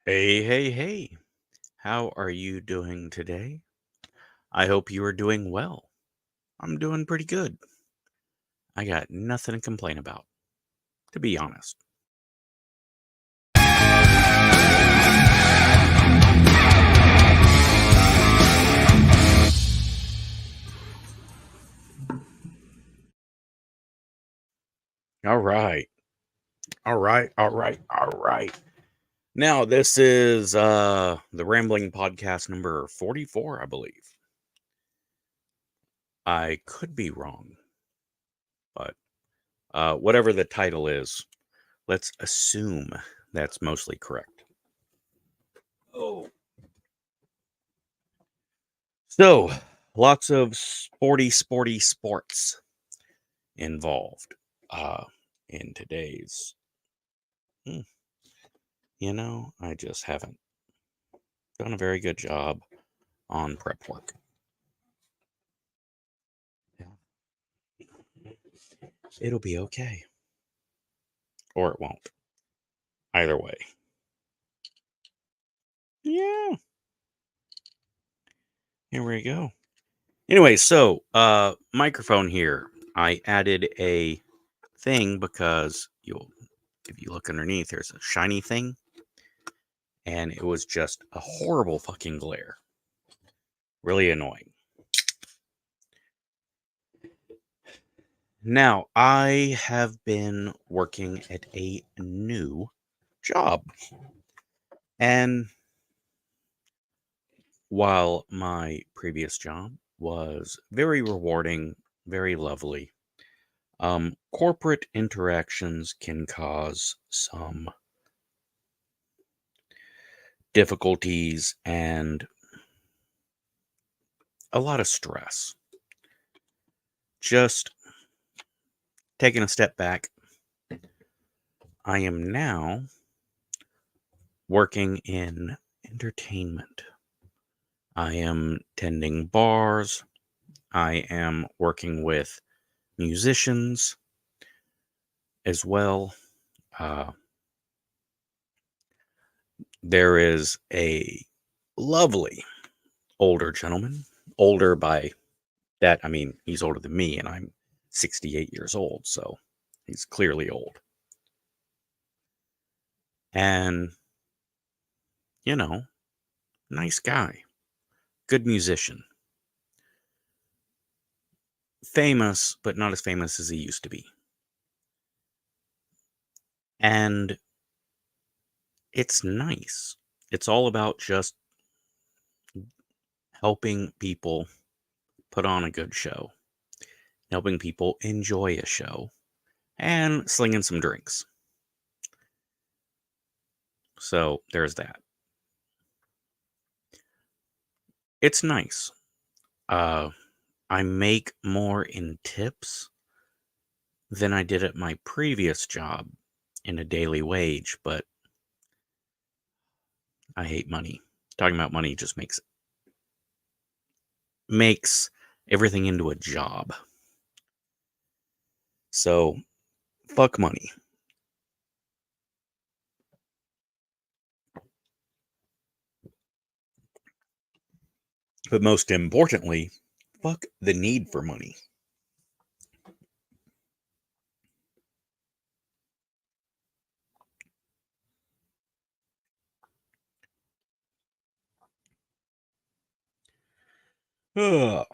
Hey, hey, hey. How are you doing today? I hope you are doing well. I'm doing pretty good. I got nothing to complain about, to be honest. All right. All right. All right. All right. Now, this is the Rambling Podcast number 44, I believe. I could be wrong, but whatever the title is, let's assume that's mostly correct. Oh. So, lots of sporty sports involved in today's. Hmm, I just haven't done a very good job on prep work. Yeah. It'll be okay, or it won't. Either way. Yeah. Here we go. Anyway, so microphone here. I added a thing because if you look underneath, there's a shiny thing, and it was just a horrible fucking glare. Really annoying. Now, I have been working at a new job. And while my previous job was very rewarding, very lovely, corporate interactions can cause some difficulties and a lot of stress. Just taking a step back, I am now working in entertainment. I am tending bars. I am working with musicians as well. Uh, there is a lovely older gentleman, older by that, I mean, he's older than me, and I'm 68 years old, so he's clearly old. And, you know, nice guy, good musician, famous, but not as famous as he used to be. And it's nice. It's all about just helping people put on a good show, helping people enjoy a show, and slinging some drinks. So there's that. It's nice. Uh, I make more in tips than I did at my previous job in a daily wage, but I hate money. Talking about money just makes everything into a job. So fuck money. But most importantly, fuck the need for money. Ugh.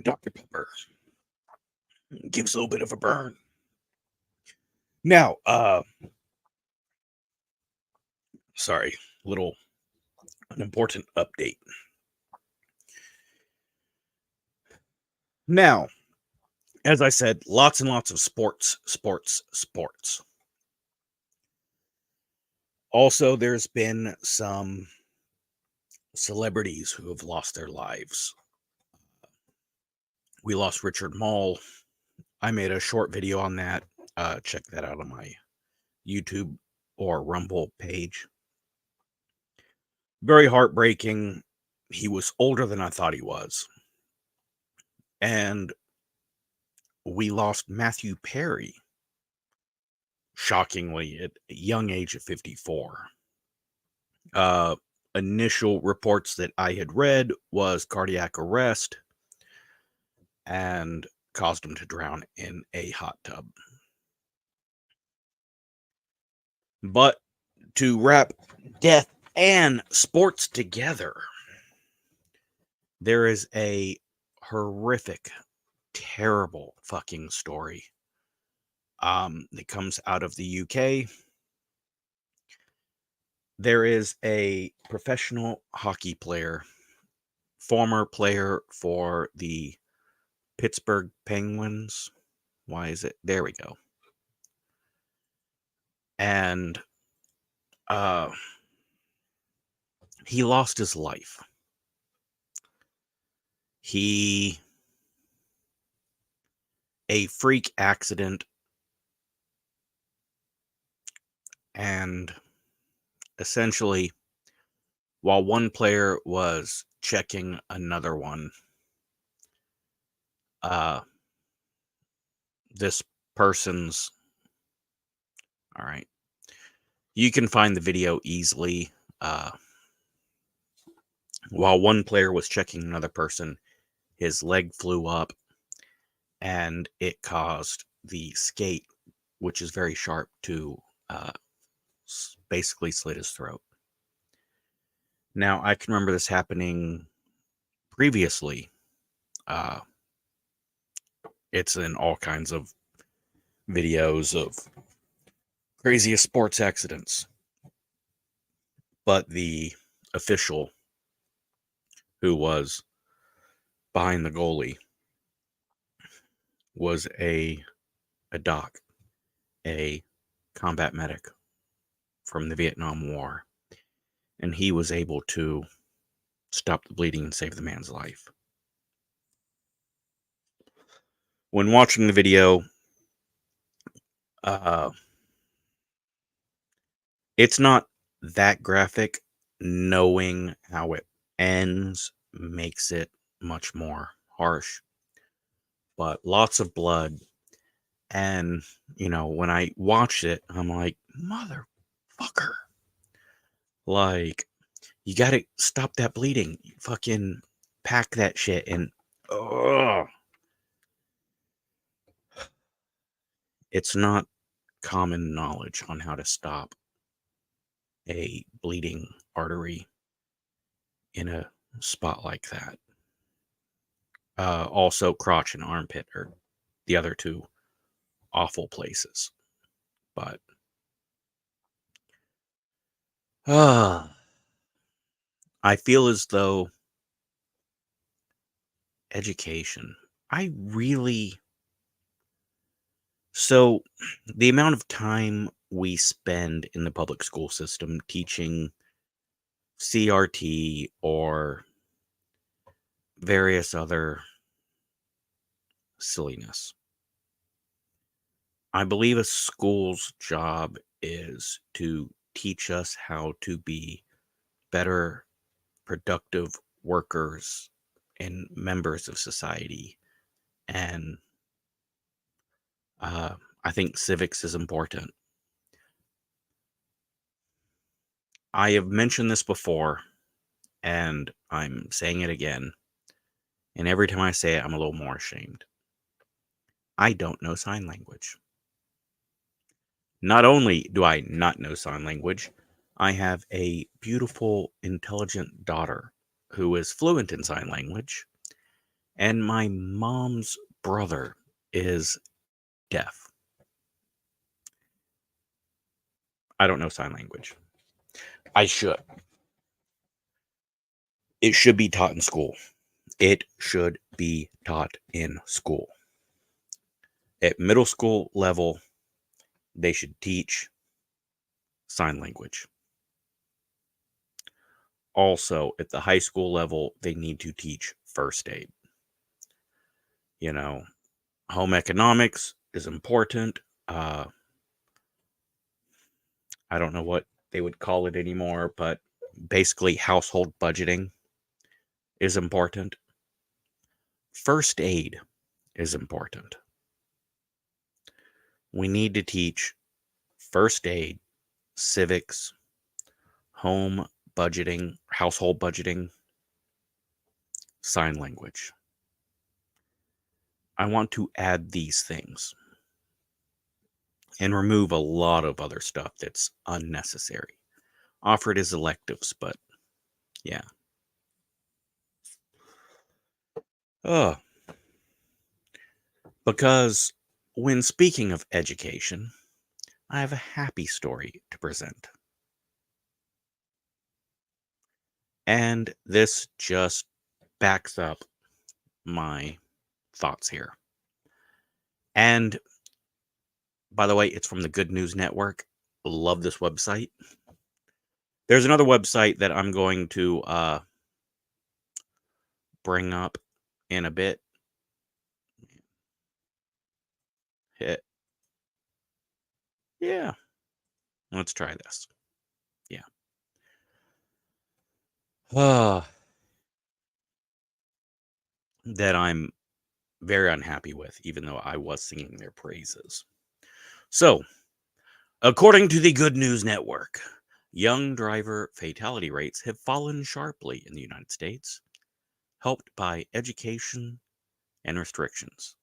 Dr. Pepper gives a little bit of a burn. Now, sorry, an important update. Now, as I said, lots and lots of sports. Also, there's been some celebrities who have lost their lives. We lost Richard Mall. I made a short video on that. Check that out on my YouTube or Rumble page. Very heartbreaking. he was older than I thought he was. And we lost Matthew Perry, shockingly, at a young age of 54. Uh, Initial reports that I had read was cardiac arrest and caused him to drown in a hot tub. But to wrap death and sports together, there is a horrific, terrible fucking story that comes out of the UK. There is a professional hockey player, former player for the Pittsburgh Penguins. Why is it? There we go. And he lost his life. A freak accident, and essentially, while one player was checking another one, this person's, all right, you can find the video easily. While one player was checking another person, his leg flew up and it caused the skate, which is very sharp, to basically slit his throat. Now, I can remember this happening previously. It's in all kinds of videos of craziest sports accidents. But the official who was behind the goalie was a doc, a combat medic from the Vietnam War. And he was able to stop the bleeding and save the man's life. When watching the video, it's not that graphic. Knowing how it ends makes it much more harsh. But lots of blood. And, when I watched it, I'm like, motherfucker. Like, you gotta stop that bleeding. You fucking pack that shit and, it's not common knowledge on how to stop a bleeding artery in a spot like that. Also, crotch and armpit are the other two awful places. But I feel as though education, so the amount of time we spend in the public school system teaching CRT or various other silliness. I believe a school's job is to teach us how to be better, productive workers and members of society. And I think civics is important. I have mentioned this before, and I'm saying it again. And every time I say it, I'm a little more ashamed. I don't know sign language. Not only do I not know sign language, I have a beautiful, intelligent daughter who is fluent in sign language, and my mom's brother is deaf. I don't know sign language. I should. It should be taught in school. It should be taught in school. At middle school level, they should teach sign language. Also, at the high school level, they need to teach first aid. Home economics is important. I don't know what they would call it anymore, but basically household budgeting. is important. First aid is important. We need to teach first aid, civics, home budgeting, household budgeting, sign language. I want to add these things and remove a lot of other stuff that's unnecessary. Offered as electives, but yeah. Oh, because when speaking of education, I have a happy story to present. And this just backs up my thoughts here. And by the way, it's from the Good News Network. Love this website. There's another website that I'm going to bring up in a bit. Hit. Yeah. Let's try this. Yeah. That I'm very unhappy with, even though I was singing their praises. So, according to the Good News Network, young driver fatality rates have fallen sharply in the United States, helped by education and restrictions.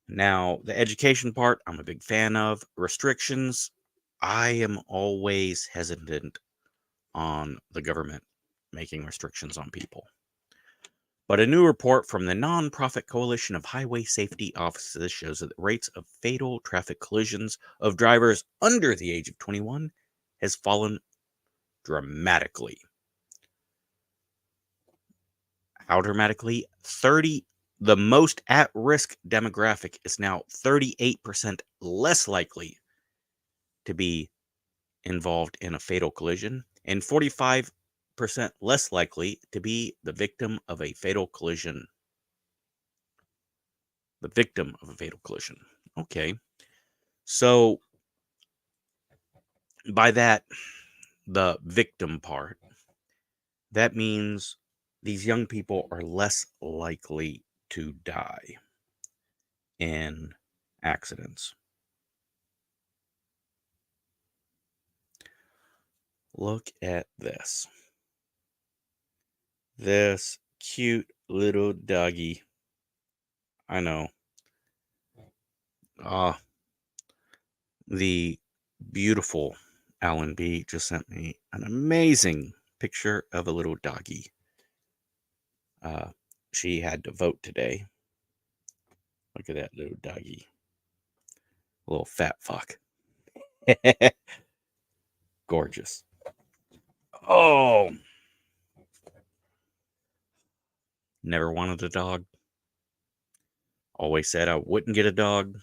Now, the education part, I'm a big fan of. Restrictions, I am always hesitant on the government making restrictions on people. But a new report from the nonprofit Coalition of Highway Safety Offices shows that the rates of fatal traffic collisions of drivers under the age of 21 has fallen dramatically. How dramatically? The most at-risk demographic is now 38% less likely to be involved in a fatal collision and 45% less likely to be the victim of a fatal collision. The victim of a fatal collision. Okay. So by that, the victim part, that means these young people are less likely to die in accidents. Look at this. This cute little doggy. I know. The beautiful Alan B just sent me an amazing picture of a little doggy. She had to vote today. Look at that little doggy. Little fat fuck. Gorgeous. Oh, never wanted a dog. Always said I wouldn't get a dog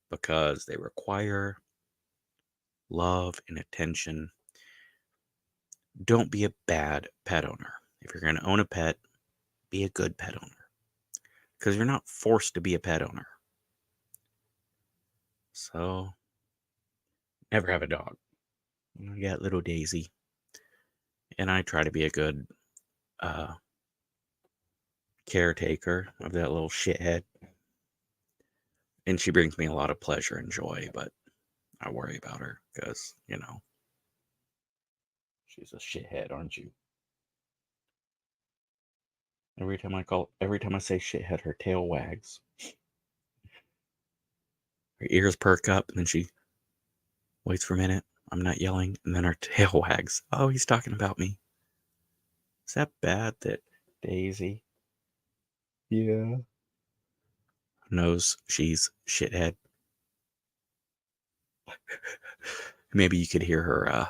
because they require love and attention. Don't be a bad pet owner. If you're going to own a pet, be a good pet owner. Because you're not forced to be a pet owner. So, never have a dog. I got little Daisy. And I try to be a good caretaker of that little shithead. And she brings me a lot of pleasure and joy, but I worry about her because, she's a shithead, aren't you? Every time I say shithead, her tail wags. Her ears perk up, and then she waits for a minute. I'm not yelling, and then her tail wags. Oh, he's talking about me. Is that bad that Daisy? Yeah. Knows she's shithead. Maybe you could hear her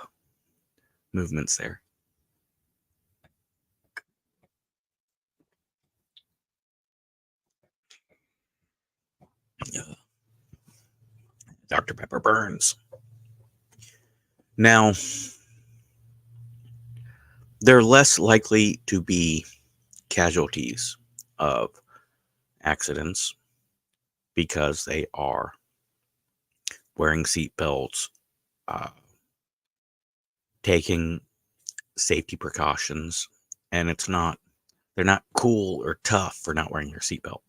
movements there. Dr. Pepper burns. Now, they're less likely to be casualties of accidents because they are wearing seatbelts, taking safety precautions, and they're not cool or tough for not wearing their seatbelt.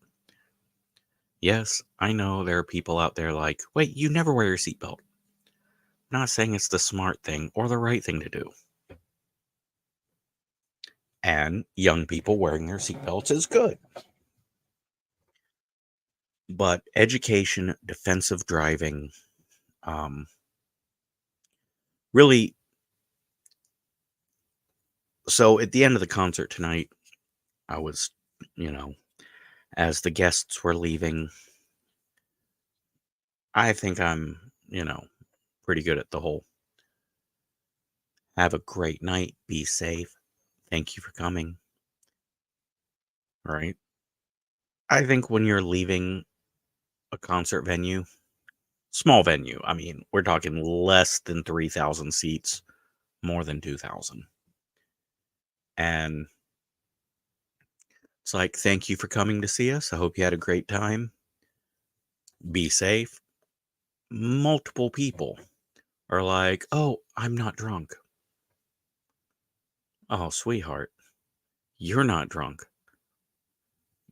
Yes, I know there are people out there like, wait, you never wear your seatbelt. I'm not saying it's the smart thing or the right thing to do. And young people wearing their seatbelts is good. But education, defensive driving, really. So at the end of the concert tonight, I was, you know, as the guests were leaving, I think I'm, pretty good at the whole have a great night, be safe, thank you for coming, right? I think when you're leaving a concert venue, small venue, I mean, we're talking less than 3,000 seats, more than 2,000. And it's like, thank you for coming to see us. I hope you had a great time. Be safe. Multiple people are like, oh, I'm not drunk. Oh, sweetheart, you're not drunk.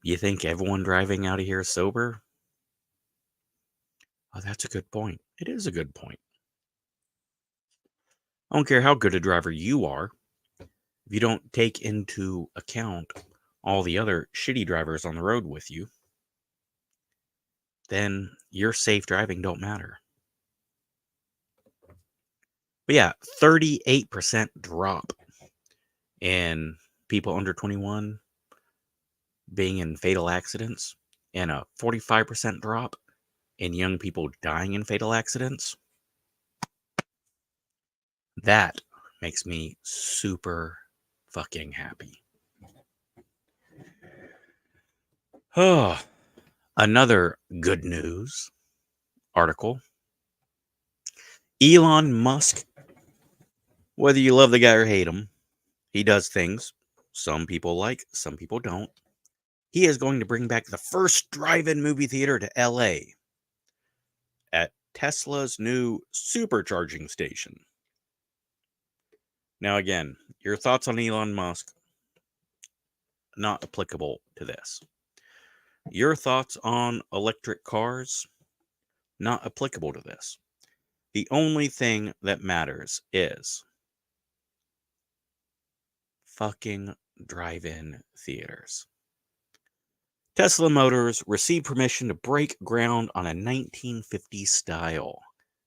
You think everyone driving out of here is sober? Oh, that's a good point. It is a good point. I don't care how good a driver you are. If you don't take into account all the other shitty drivers on the road with you, then your safe driving don't matter. But yeah, 38% drop in people under 21 being in fatal accidents and a 45% drop in young people dying in fatal accidents. That makes me super fucking happy. Oh, another good news article. Elon Musk, whether you love the guy or hate him, he does things some people like, some people don't. He is going to bring back the first drive-in movie theater to LA at Tesla's new supercharging station. Now, again, your thoughts on Elon Musk, not applicable to this. Your thoughts on electric cars, not applicable to this. The only thing that matters is fucking drive-in theaters. Tesla Motors received permission to break ground on a 1950s style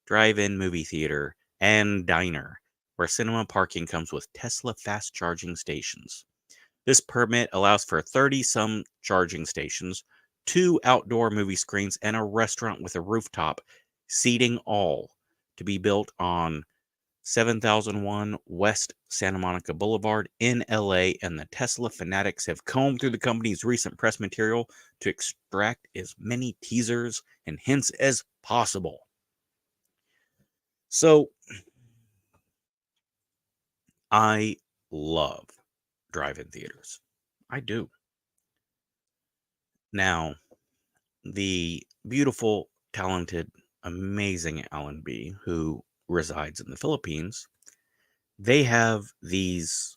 drive-in movie theater and diner where cinema parking comes with Tesla fast charging stations. This permit allows for 30-some charging stations, 2 outdoor movie screens, and a restaurant with a rooftop, seating all to be built on 7001 West Santa Monica Boulevard in LA, and the Tesla fanatics have combed through the company's recent press material to extract as many teasers and hints as possible. So, I love drive-in theaters. I do. Now, the beautiful, talented, amazing Alan B, who resides in the Philippines, they have these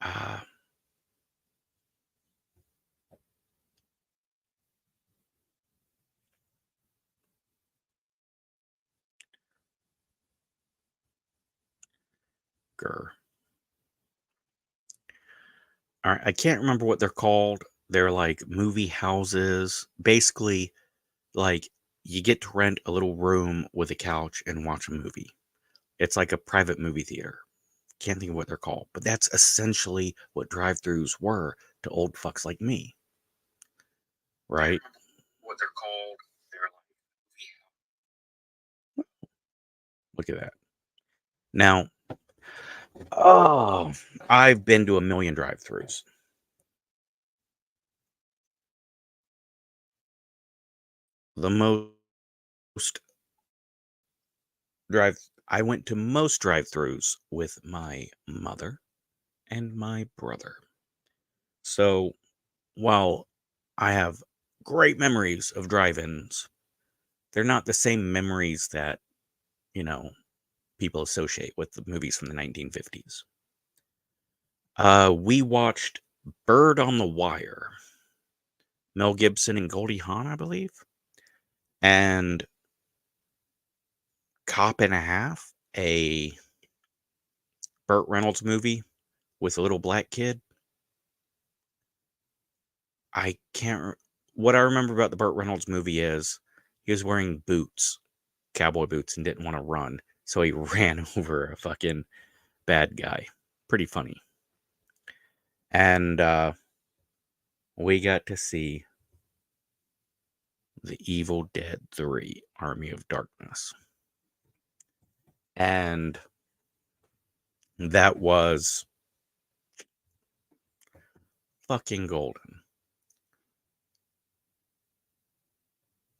uh, grr. All right, I can't remember what they're called. They're like movie houses. Basically, like you get to rent a little room with a couch and watch a movie. It's like a private movie theater. Can't think of what they're called, but that's essentially what drive-throughs were to old fucks like me, right? What they're called. They're like, look at that. Now, oh, I've been to a million drive-throughs. The most drive I went to most drive-throughs with my mother and my brother. So, while I have great memories of drive-ins, they're not the same memories that, you know, people associate with the movies from the 1950s. We watched Bird on the Wire, Mel Gibson and Goldie Hawn, I believe, and Cop and a Half, a Burt Reynolds movie with a little black kid. I can't. What I remember about the Burt Reynolds movie is he was wearing boots, cowboy boots, and didn't want to run, so he ran over a fucking bad guy. Pretty funny. And we got to see The Evil Dead 3: Army of Darkness. And that was fucking golden.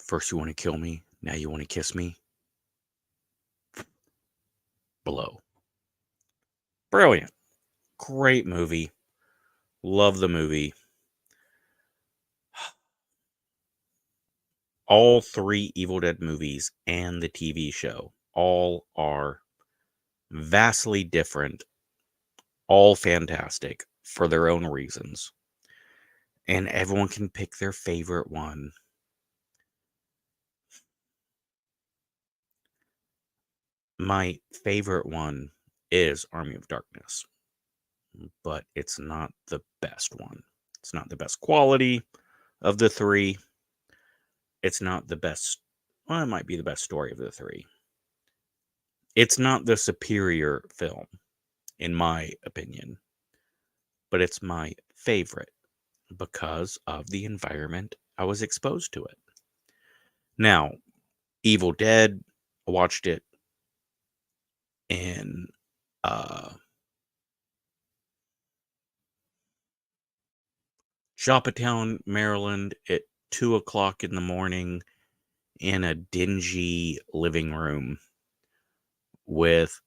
First you want to kill me, now you want to kiss me. Blow. Brilliant. Great movie. Love the movie. All 3 Evil Dead movies and the TV show all are vastly different, all fantastic for their own reasons. And everyone can pick their favorite one. My favorite one is Army of Darkness, but it's not the best one. It's not the best quality of the 3. It's not the best, well, it might be the best story of the 3. It's not the superior film, in my opinion, but it's my favorite because of the environment I was exposed to it. Now, Evil Dead, I watched it in Shopatown, Maryland at 2:00 in the morning in a dingy living room with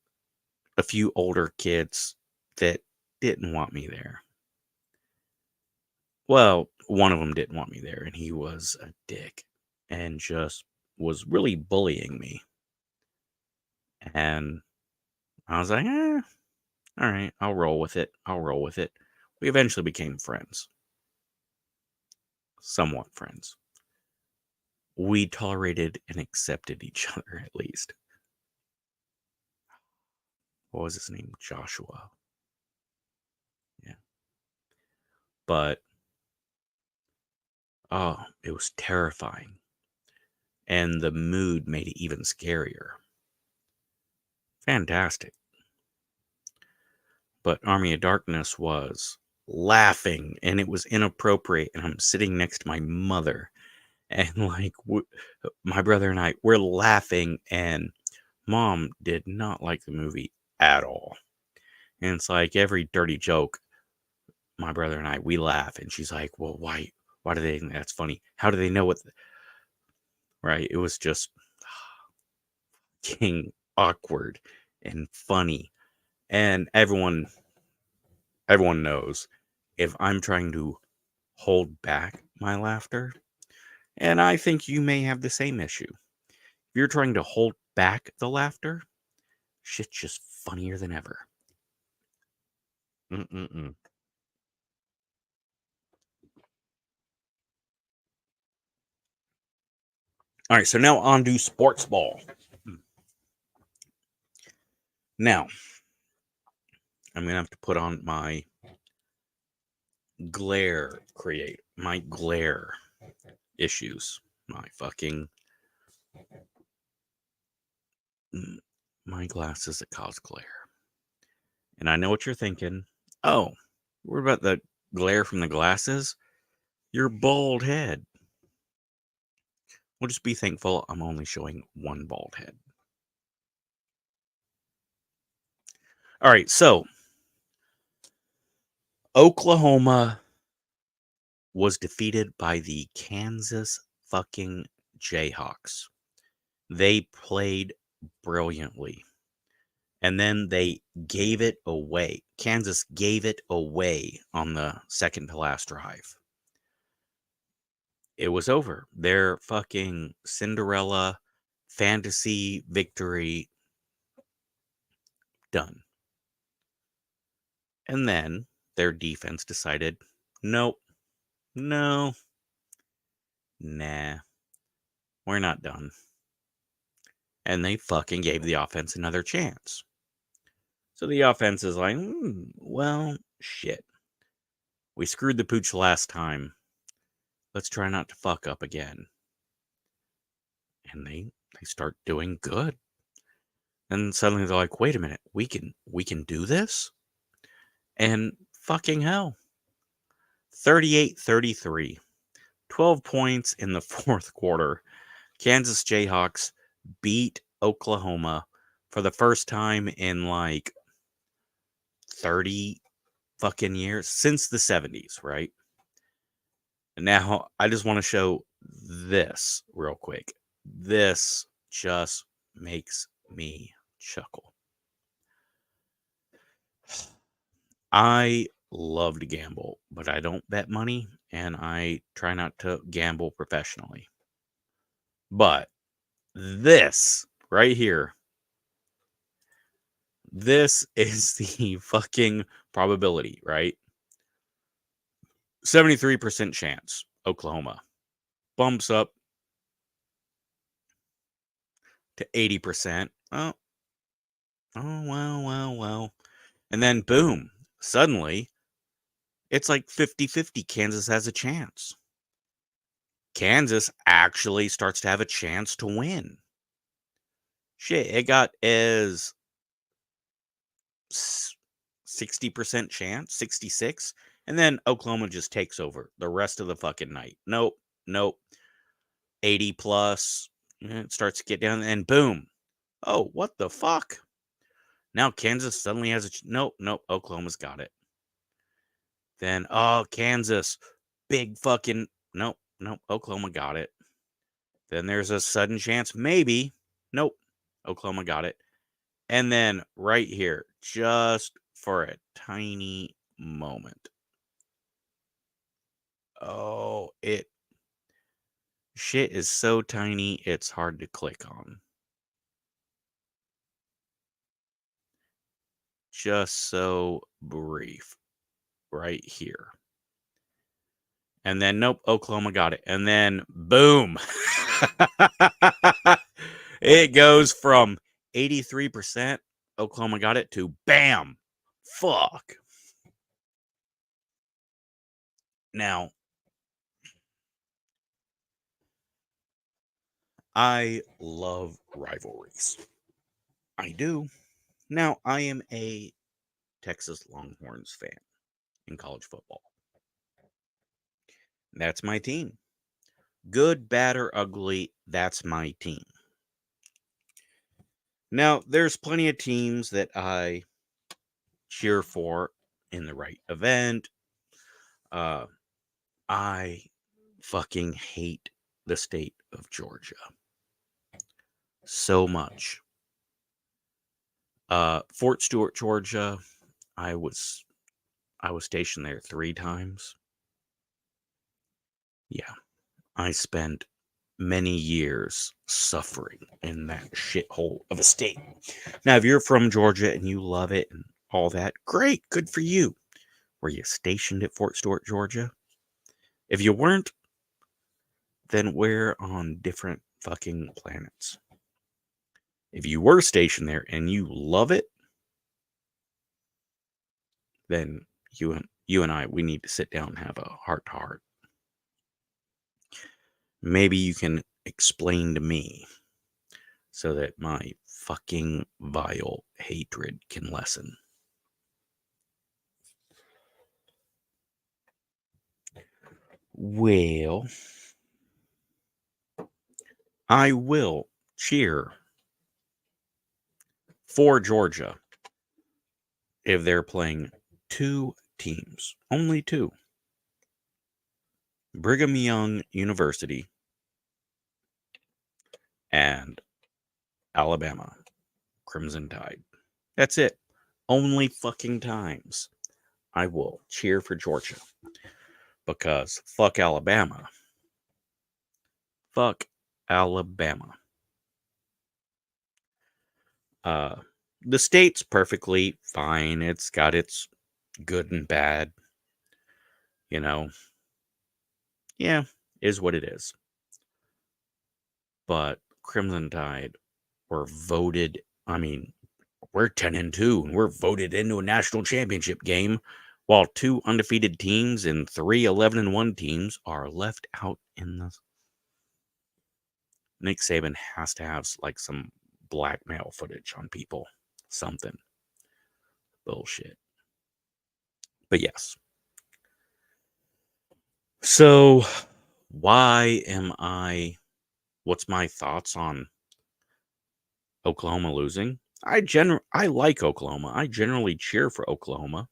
a few older kids that didn't want me there. Well, one of them didn't want me there, and he was a dick and just was really bullying me. And I was like, all right, I'll roll with it. I'll roll with it. We eventually became friends. Somewhat friends. We tolerated and accepted each other, at least. What was his name? Joshua. Yeah. But, oh, it was terrifying. And the mood made it even scarier. Fantastic. But Army of Darkness was laughing, and it was inappropriate, and I'm sitting next to my mother, and like my brother and I, we're laughing, and Mom did not like the movie at all. And it's like every dirty joke, my brother and I, we laugh, and she's like, well, why do they think that's funny? How do they know what right? It was just king awkward and funny. And everyone knows if I'm trying to hold back my laughter, and I think you may have the same issue. If you're trying to hold back the laughter, shit's just funnier than ever. Mm-mm-mm. All right, so now on to sports ball. Now, I'm going to have to put on my glare issues. My glasses that cause glare. And I know what you're thinking. Oh, what about the glare from the glasses? Your bald head. Well, just be thankful I'm only showing one bald head. All right, so Oklahoma was defeated by the Kansas fucking Jayhawks. They played brilliantly. And then they gave it away. Kansas gave it away on the second to last drive. It was over. Their fucking Cinderella fantasy victory done. And then their defense decided, nope, no, nah, we're not done. And they fucking gave the offense another chance. So the offense is like, well, shit. We screwed the pooch last time. Let's try not to fuck up again. And they start doing good. And suddenly they're like, wait a minute, we can do this? And fucking hell. 38-33. 12 points in the fourth quarter. Kansas Jayhawks beat Oklahoma for the first time in like 30 fucking years, since the 70s, right? And now I just want to show this real quick. This just makes me chuckle. I love to gamble, but I don't bet money, and I try not to gamble professionally. But this right here, this is the fucking probability, right? 73% chance Oklahoma bumps up to 80%. Oh, well. And then boom, suddenly it's like 50-50. Kansas has a chance. Kansas actually starts to have a chance to win. Shit, it got as 60% chance, 66, and then Oklahoma just takes over the rest of the fucking night. Nope. 80 plus. It starts to get down, and boom. Oh, what the fuck? Now Kansas suddenly has a... Nope. Oklahoma's got it. Then, oh, Kansas. Big fucking... Nope. Oklahoma got it. Then there's a sudden chance. Maybe. Nope. Oklahoma got it. And then right here, just for a tiny moment. Oh, shit is so tiny, it's hard to click on. Just so brief. Right here. And then, nope, Oklahoma got it. And then, boom. It goes from 83% Oklahoma got it to bam. Fuck. Now, I love rivalries. I do. Now, I am a Texas Longhorns fan in college football. That's my team. Good, bad, or ugly, that's my team. Now, there's plenty of teams that I cheer for in the right event. I fucking hate the state of Georgia so much. Fort Stewart, Georgia. I was stationed there 3 times. Yeah, I spent many years suffering in that shithole of a state. Now, if you're from Georgia and you love it and all that, great, good for you. Were you stationed at Fort Stewart, Georgia? If you weren't, then we're on different fucking planets. If you were stationed there and you love it, then you and I, we need to sit down and have a heart-to-heart. Maybe you can explain to me so that my fucking vile hatred can lessen. Well, I will cheer for Georgia if they're playing 2 teams, only 2. Brigham Young University and Alabama Crimson Tide. That's it. Only fucking times I will cheer for Georgia. Because fuck Alabama. Fuck Alabama. The state's perfectly fine. It's got its good and bad, you know. Yeah, is what it is. But Crimson Tide were voted, I mean, we're 10-2 and we're voted into a national championship game, while two undefeated teams and three 11-1 teams are left out in the. Nick Saban has to have like some blackmail footage on people, something bullshit. But yes. So why am I? What's my thoughts on Oklahoma losing? I like Oklahoma. I generally cheer for Oklahoma.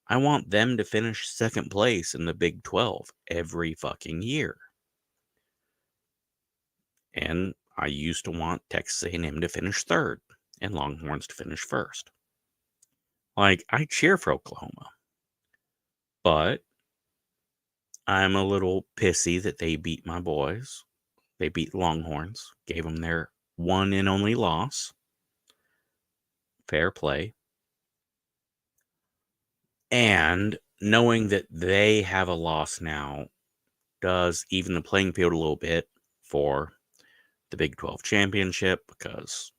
I want them to finish second place in the Big 12 every fucking year. And I used to want Texas A&M to finish third and Longhorns to finish first. Like, I cheer for Oklahoma. But I'm a little pissy that they beat my boys. They beat Longhorns, gave them their one and only loss. Fair play. And knowing that they have a loss now does even the playing field a little bit for the Big 12 championship, because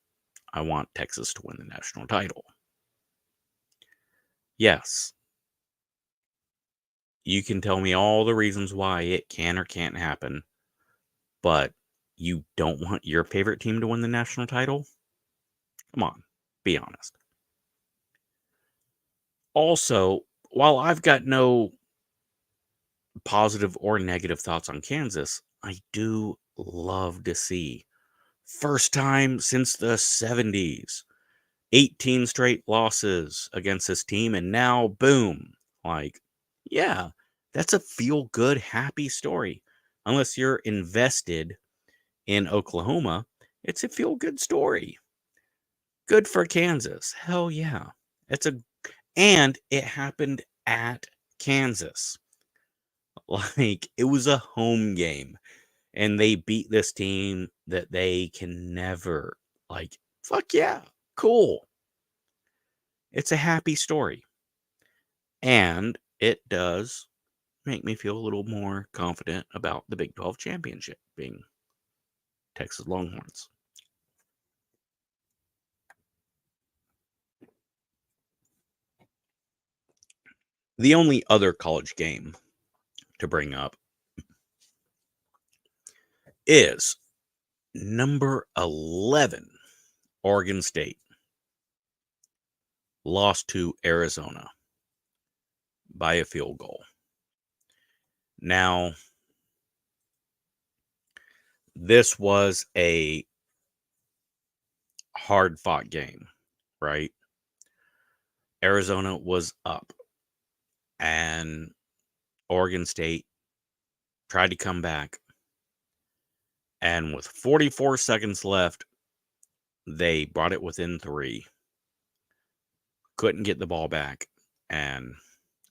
I want Texas to win the national title. Yes, you can tell me all the reasons why it can or can't happen, but you don't want your favorite team to win the national title? Come on, be honest. Also, while I've got no positive or negative thoughts on Kansas, I do love to see first time since the 70s, 18 straight losses against this team, and now boom. Like, yeah, that's a feel good, happy story. Unless you're invested in Oklahoma, it's a feel good story. Good for Kansas. Hell yeah. And it happened at Kansas. Like, it was a home game, and they beat this team that they can never, like, fuck yeah, cool. It's a happy story. And it does make me feel a little more confident about the Big 12 championship being Texas Longhorns. The only other college game to bring up is number 11, Oregon State, lost to Arizona by a field goal. Now, this was a hard fought game, right? Arizona was up, and Oregon State tried to come back. And with 44 seconds left, they brought it within 3. Couldn't get the ball back, and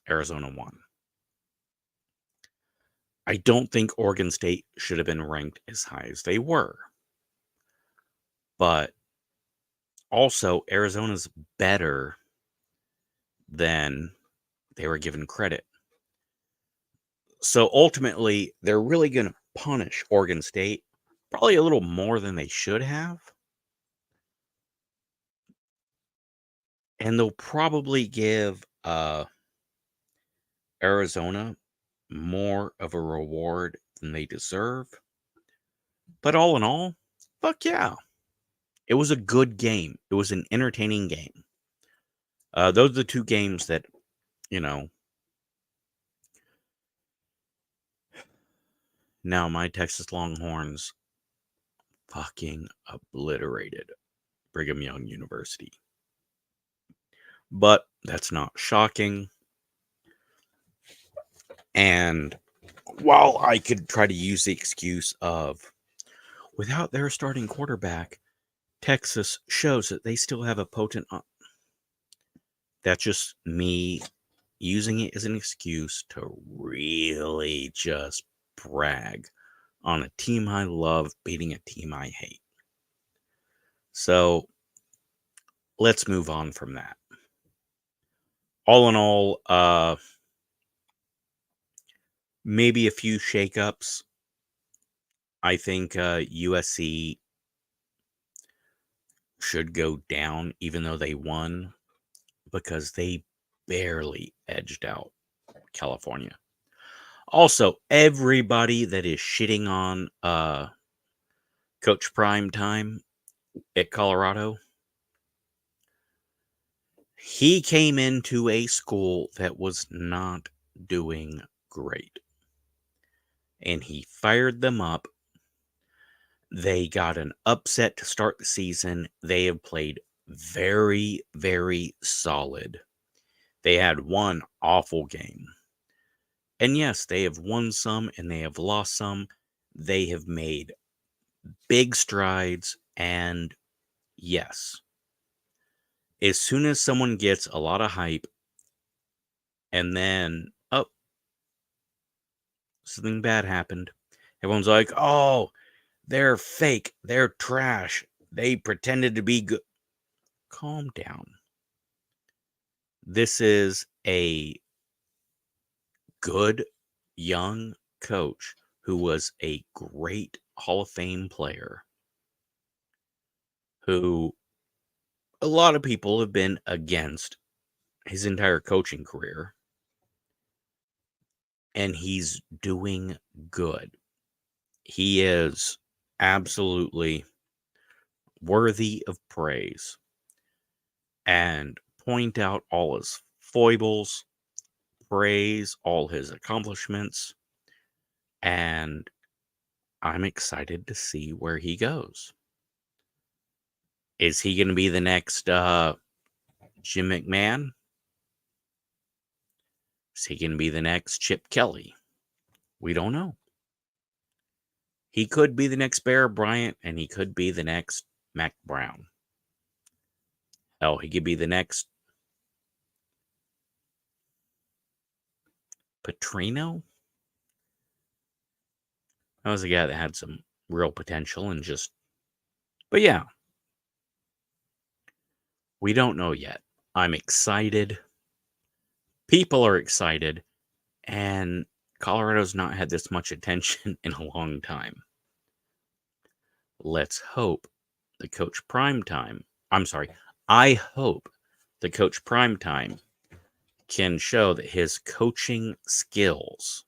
Arizona won. I don't think Oregon State should have been ranked as high as they were. But also, Arizona's better than they were given credit. So ultimately, they're really going to punish Oregon State probably a little more than they should have. And they'll probably give Arizona more of a reward than they deserve. But all in all, fuck yeah. It was a good game. It was an entertaining game. Those are the two games that, you know. Now, my Texas Longhorns fucking obliterated Brigham Young University. But that's not shocking. And while I could try to use the excuse of, without their starting quarterback, Texas shows that they still have a potent. That's just me using it as an excuse to really just brag on a team I love beating a team I hate. So let's move on from that. all in all, maybe a few shakeups. I think USC should go down, even though they won, because they barely edged out California. Also, everybody that is shitting on Coach Prime Time at Colorado, he came into a school that was not doing great. And he fired them up. They got an upset to start the season. They have played very, very solid. They had one awful game. And yes, they have won some and they have lost some. They have made big strides. And yes, as soon as someone gets a lot of hype and then, oh, something bad happened, everyone's like, oh, they're fake. They're trash. They pretended to be good. Calm down. This is a good young coach who was a great Hall of Fame player who a lot of people have been against his entire coaching career, and he's doing good. He is absolutely worthy of praise, and point out all his foibles, praise all his accomplishments, and I'm excited to see where he goes. Is he going to be the next Jim McMahon? Is he going to be the next Chip Kelly? We don't know. He could be the next Bear Bryant, and he could be the next Mac Brown. Hell, he could be the next Petrino. That was a guy that had some real potential and just... But yeah, we don't know yet. I'm excited. People are excited. And Colorado's not had this much attention in a long time. Let's hope the Coach Primetime... I hope the Coach Primetime can show that his coaching skills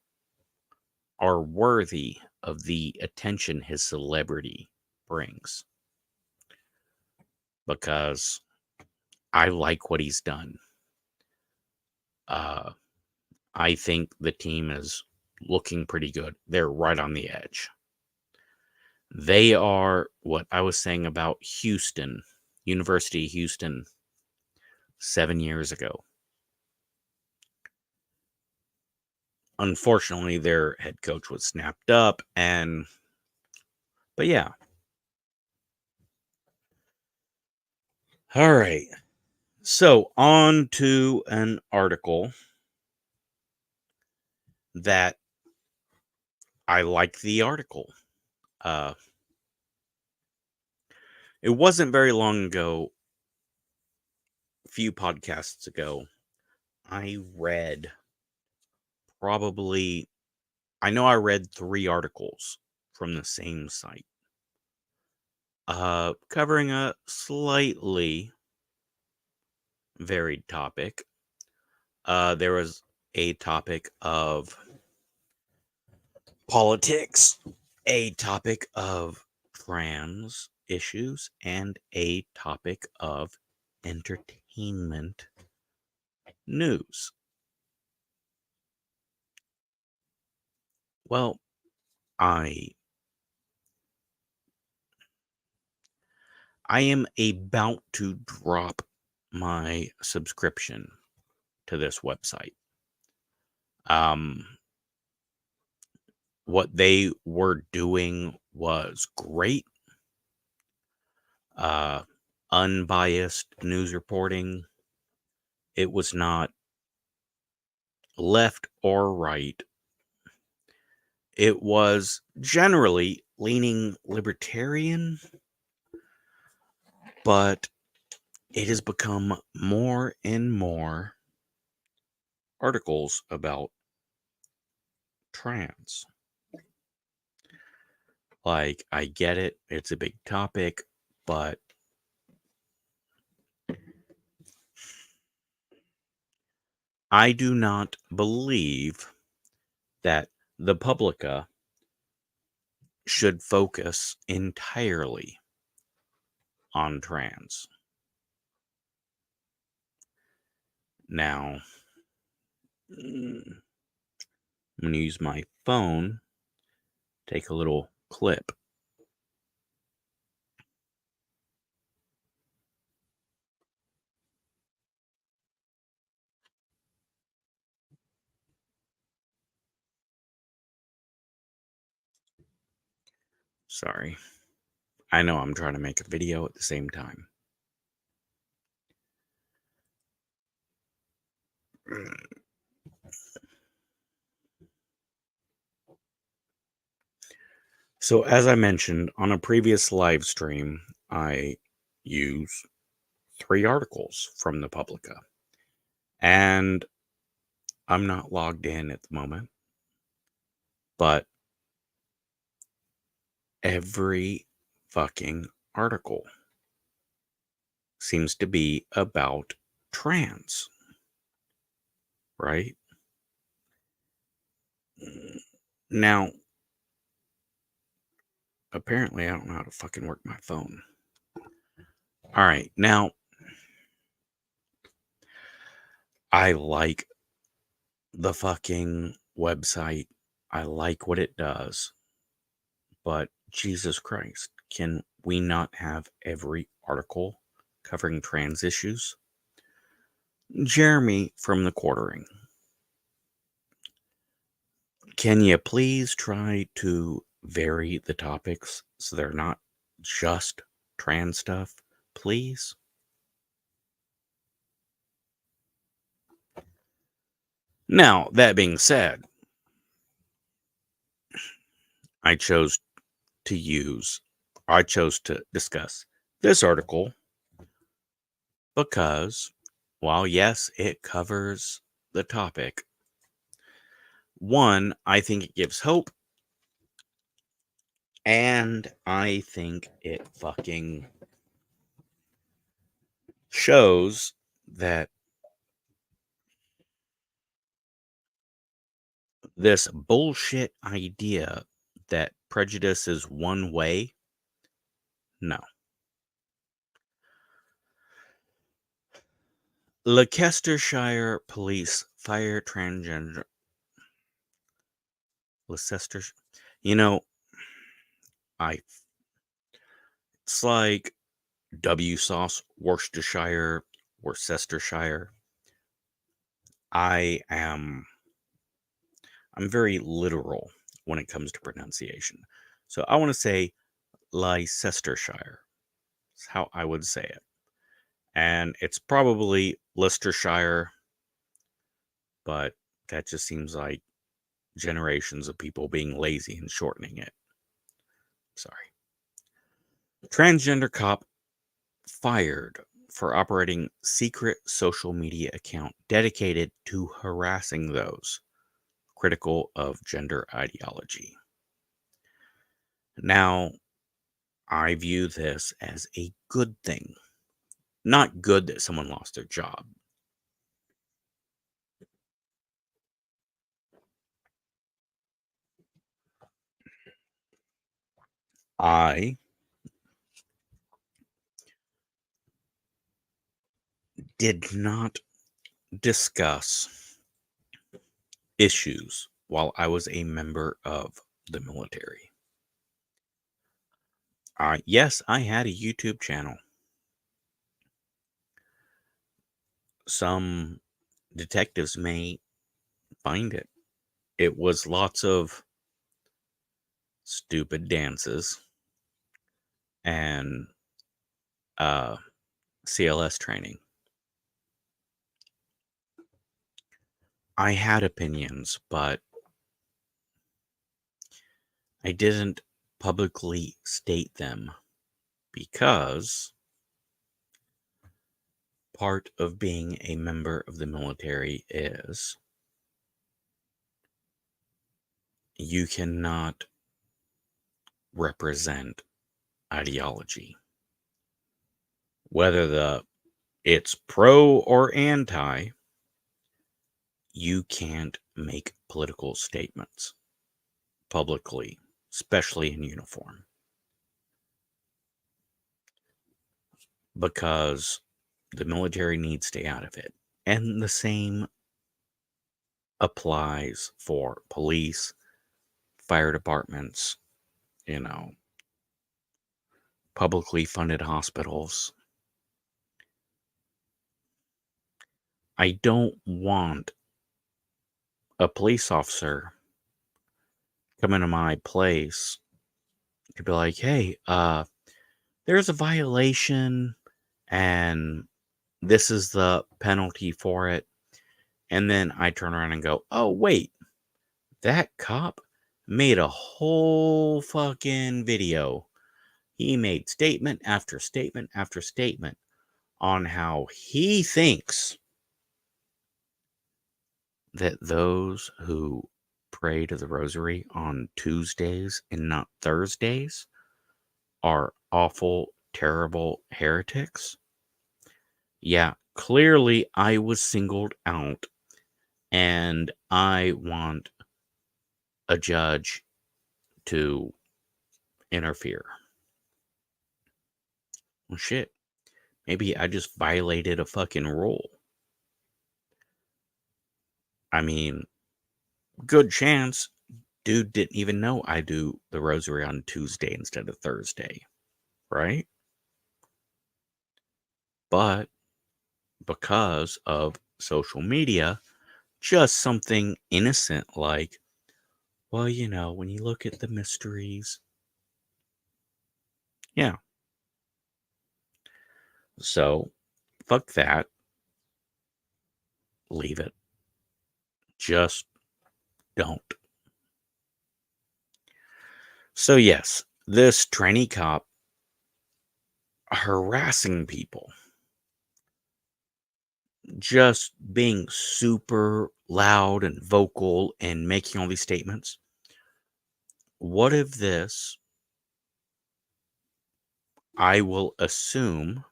are worthy of the attention his celebrity brings. Because I like what he's done. I think the team is looking pretty good. They're right on the edge. They are what I was saying about Houston, University of Houston, 7 years ago. Unfortunately, their head coach was snapped up, but yeah. All right. So, on to an article that I like the article. It wasn't very long ago, a few podcasts ago, I read I read 3 articles from the same site, covering a slightly varied topic. There was a topic of politics, a topic of trans issues, and a topic of entertainment news. Well, I am about to drop my subscription to this website. What they were doing was great. Unbiased news reporting. It was not left or right. It was generally leaning libertarian, but it has become more and more articles about trans. Like, I get it, it's a big topic, but I do not believe that the Publica should focus entirely on trans. Now, I'm going to use my phone, take a little clip. Sorry. I know I'm trying to make a video at the same time. So, as I mentioned on a previous live stream, I use 3 articles from the Publica. And I'm not logged in at the moment, but every fucking article seems to be about trans, right? Now, apparently I don't know how to fucking work my phone. All right, now I like the fucking website. I like what it does. But Jesus Christ, can we not have every article covering trans issues? Jeremy from the Quartering, can you please try to vary the topics so they're not just trans stuff, please? Now, that being said, I chose to discuss this article because, while yes, it covers the topic, one, I think it gives hope, and I think it fucking shows that this bullshit idea that prejudice is one way, no. Leicestershire police fire transgender. Leicester, you know, I. It's like W sauce, Worcestershire, Worcestershire. I'm very literal when it comes to pronunciation. So I want to say Leicestershire. That's how I would say it. And it's probably Leicestershire, but that just seems like generations of people being lazy and shortening it. Sorry. Transgender cop fired for operating secret social media account dedicated to harassing those critical of gender ideology. Now, I view this as a good thing. Not good that someone lost their job. I did not discuss issues while I was a member of the military. Yes, I had a YouTube channel. Some detectives may find it. It was lots of stupid dances and CLS training. I had opinions, but I didn't publicly state them because part of being a member of the military is You cannot represent ideology, whether it's pro or anti. You can't make political statements publicly, especially in uniform, because the military needs to stay out of it. And the same applies for police, fire departments, you know, publicly funded hospitals. I don't want a police officer come into my place to be like, hey, there's a violation and this is the penalty for it. And then I turn around and go, oh, wait, that cop made a whole fucking video. He made statement after statement after statement on how he thinks that those who pray to the rosary on Tuesdays and not Thursdays are awful, terrible heretics. Yeah, clearly I was singled out, and I want a judge to interfere. Well, shit. Maybe I just violated a fucking rule. I mean, good chance dude didn't even know I do the rosary on Tuesday instead of Thursday, right? But because of social media, just something innocent like, well, when you look at the mysteries. Yeah. So, fuck that. Leave it. Just don't. So, yes, this trainee cop harassing people, just being super loud and vocal and making all these statements. What if this, I will assume,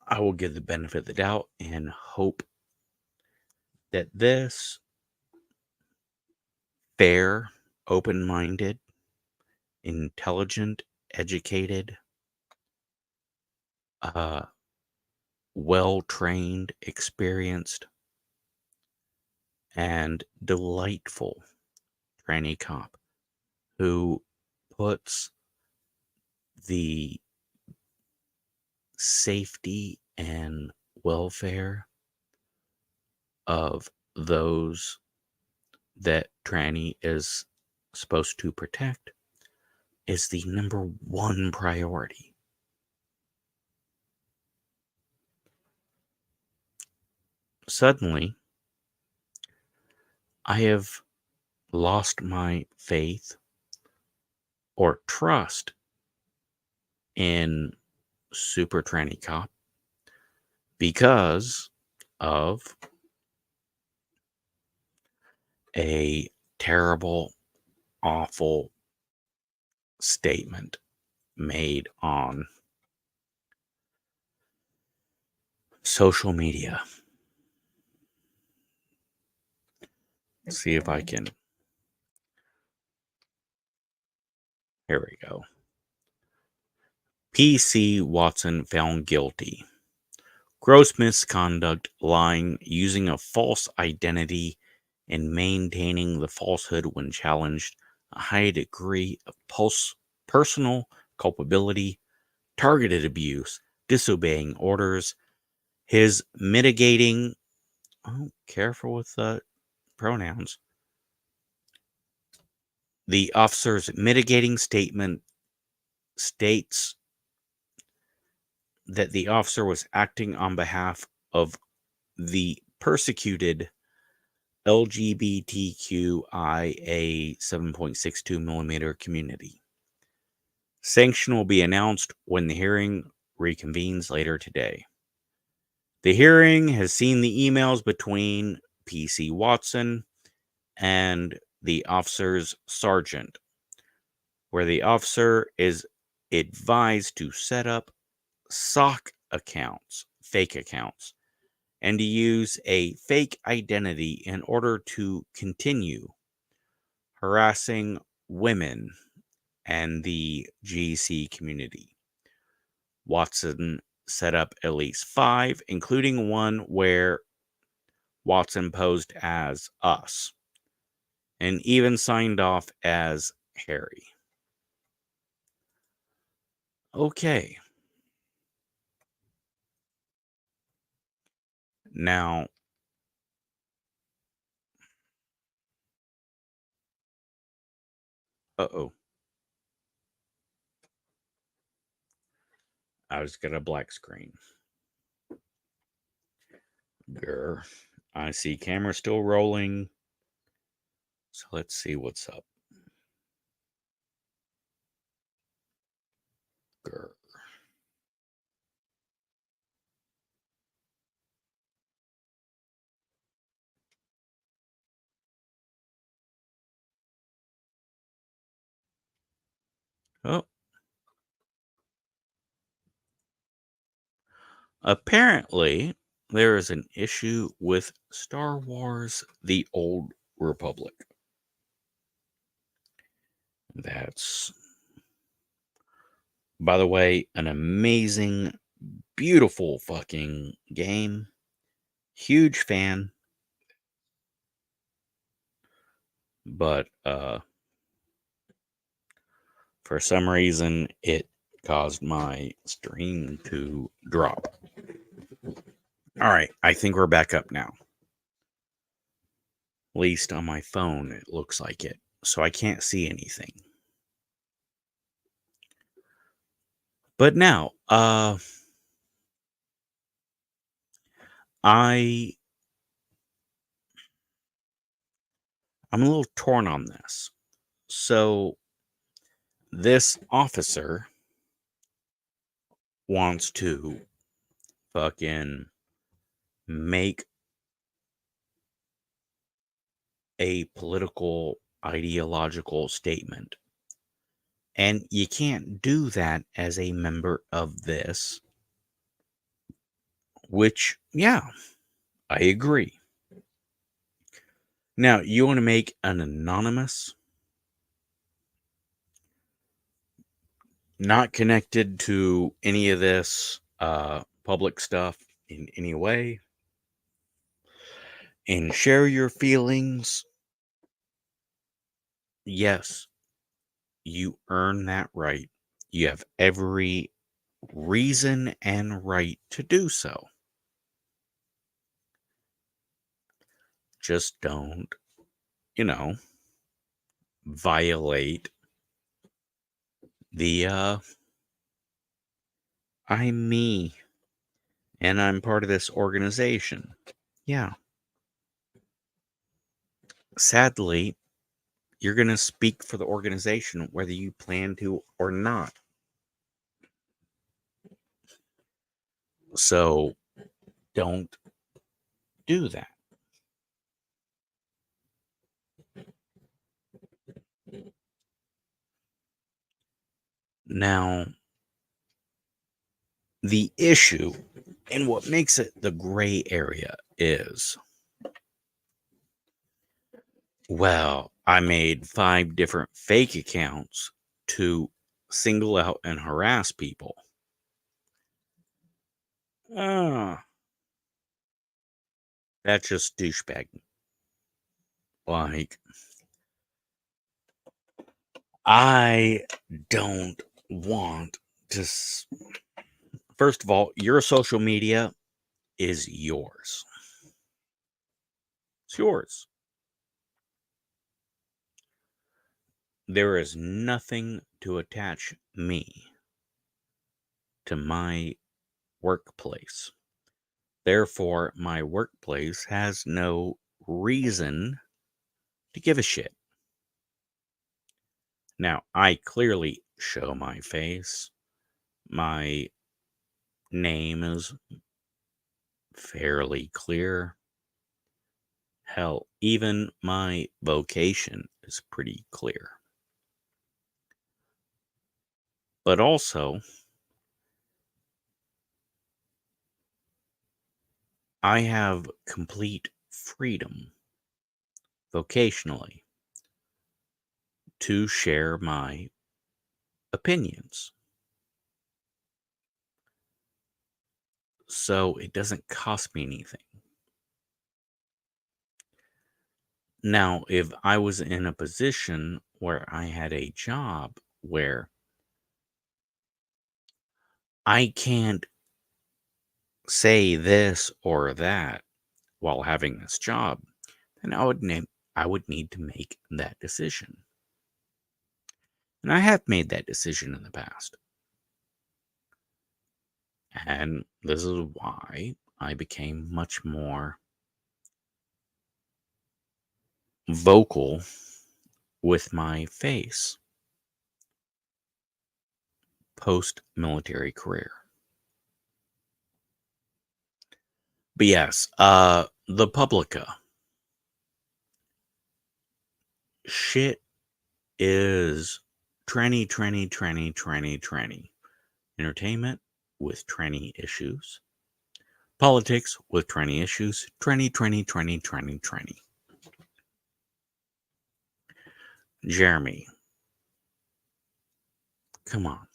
I will give the benefit of the doubt and hope that this fair, open minded, intelligent, educated, well trained, experienced, and delightful trainee cop who puts the safety and welfare of those that tranny is supposed to protect is the number one priority. Suddenly, I have lost my faith or trust in Super Tranny Cop because of a terrible, awful statement made on social media. Let's see if I can. Here we go. PC Watson found guilty. Gross misconduct, lying, using a false identity, and maintaining the falsehood when challenged, a high degree of personal culpability, targeted abuse, disobeying orders, his mitigating, careful with the pronouns, the officer's mitigating statement states that the officer was acting on behalf of the persecuted LGBTQIA 7.62 millimeter community. Sanction will be announced when the hearing reconvenes later today. The hearing has seen the emails between PC Watson and the officer's sergeant, where the officer is advised to set up sock accounts, fake accounts, and to use a fake identity in order to continue harassing women and the GC community. Watson set up at least 5, including one where Watson posed as us and even signed off as Harry. Okay. Now, uh-oh. I just got a black screen. Grr. I see camera still rolling. So let's see what's up. Grr. Oh. Apparently, there is an issue with Star Wars The Old Republic. That's, by the way, an amazing, beautiful fucking game. Huge fan. But for some reason, it caused my stream to drop. All right, I think we're back up now. At least on my phone, it looks like it. So I can't see anything. But now, I'm a little torn on this. So this officer wants to fucking make a political ideological statement. And you can't do that as a member of this, which, yeah, I agree. Now, you want to make an anonymous, not connected to any of this public stuff in any way, and share your feelings. Yes, you earn that right. You have every reason and right to do so. Just don't, violate the I'm me and I'm part of this organization. Yeah. Sadly, you're going to speak for the organization whether you plan to or not. So don't do that. Now, the issue and what makes it the gray area is, well, I made 5 different fake accounts to single out and harass people. That's just douchebag. Like, I don't want to. First of all, your social media is yours. It's yours. There is nothing to attach me to my workplace. Therefore, my workplace has no reason to give a shit. Now, I clearly show my face. My name is fairly clear. Hell, even my vocation is pretty clear. But also, I have complete freedom vocationally to share my opinions. So it doesn't cost me anything. Now, if I was in a position where I had a job where I can't say this or that while having this job, then I would need to make that decision. And I have made that decision in the past. And this is why I became much more vocal with my face post military career. But yes, the Publica shit is tranny. Entertainment with tranny issues. Politics with tranny issues. Tranny. Jeremy, come on.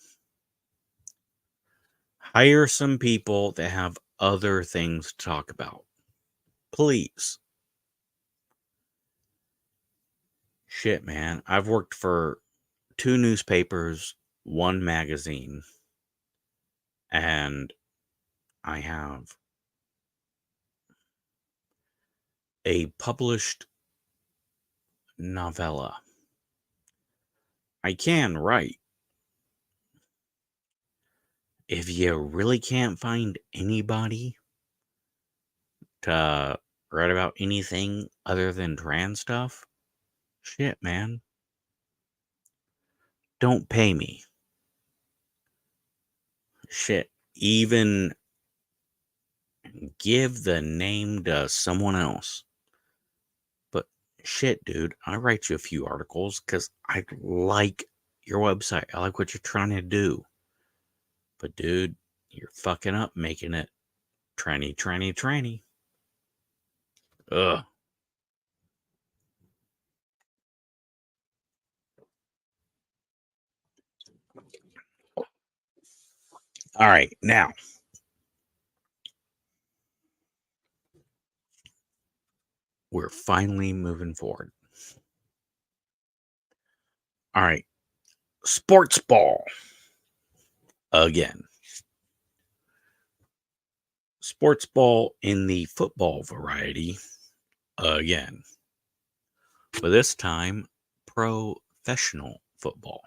Hire some people that have other things to talk about. Please. Shit, man. I've worked for 2 newspapers, 1 magazine, and I have a published novella. I can write. If you really can't find anybody to write about anything other than trans stuff, shit, man. Don't pay me. Shit. Even give the name to someone else. But shit, dude, I write you a few articles because I like your website. I like what you're trying to do. But dude, you're fucking up making it tranny. Ugh. All right, now. We're finally moving forward. All right. Sports ball. Again. Sports ball in the football variety. Again. But this time, professional football.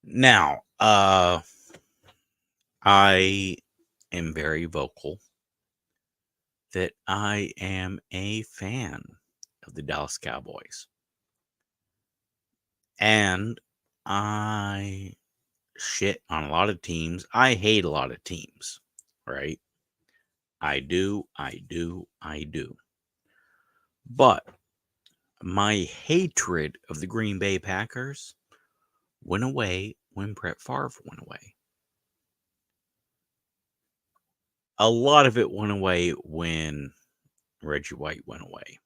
Now, I am very vocal that I am a fan of the Dallas Cowboys. And I shit on a lot of teams. I hate a lot of teams, right? I do. But my hatred of the Green Bay Packers went away when Brett Favre went away. A lot of it went away when Reggie White went away.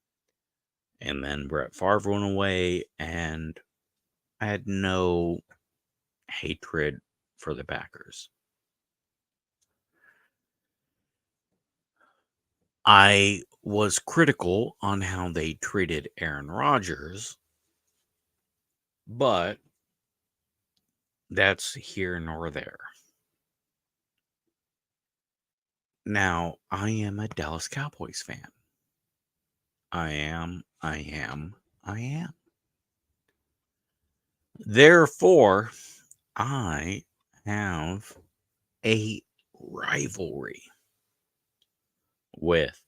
And then Brett Favre went away, and I had no hatred for the Packers. I was critical on how they treated Aaron Rodgers, but that's here nor there. Now, I am a Dallas Cowboys fan. I am. Therefore, I have a rivalry with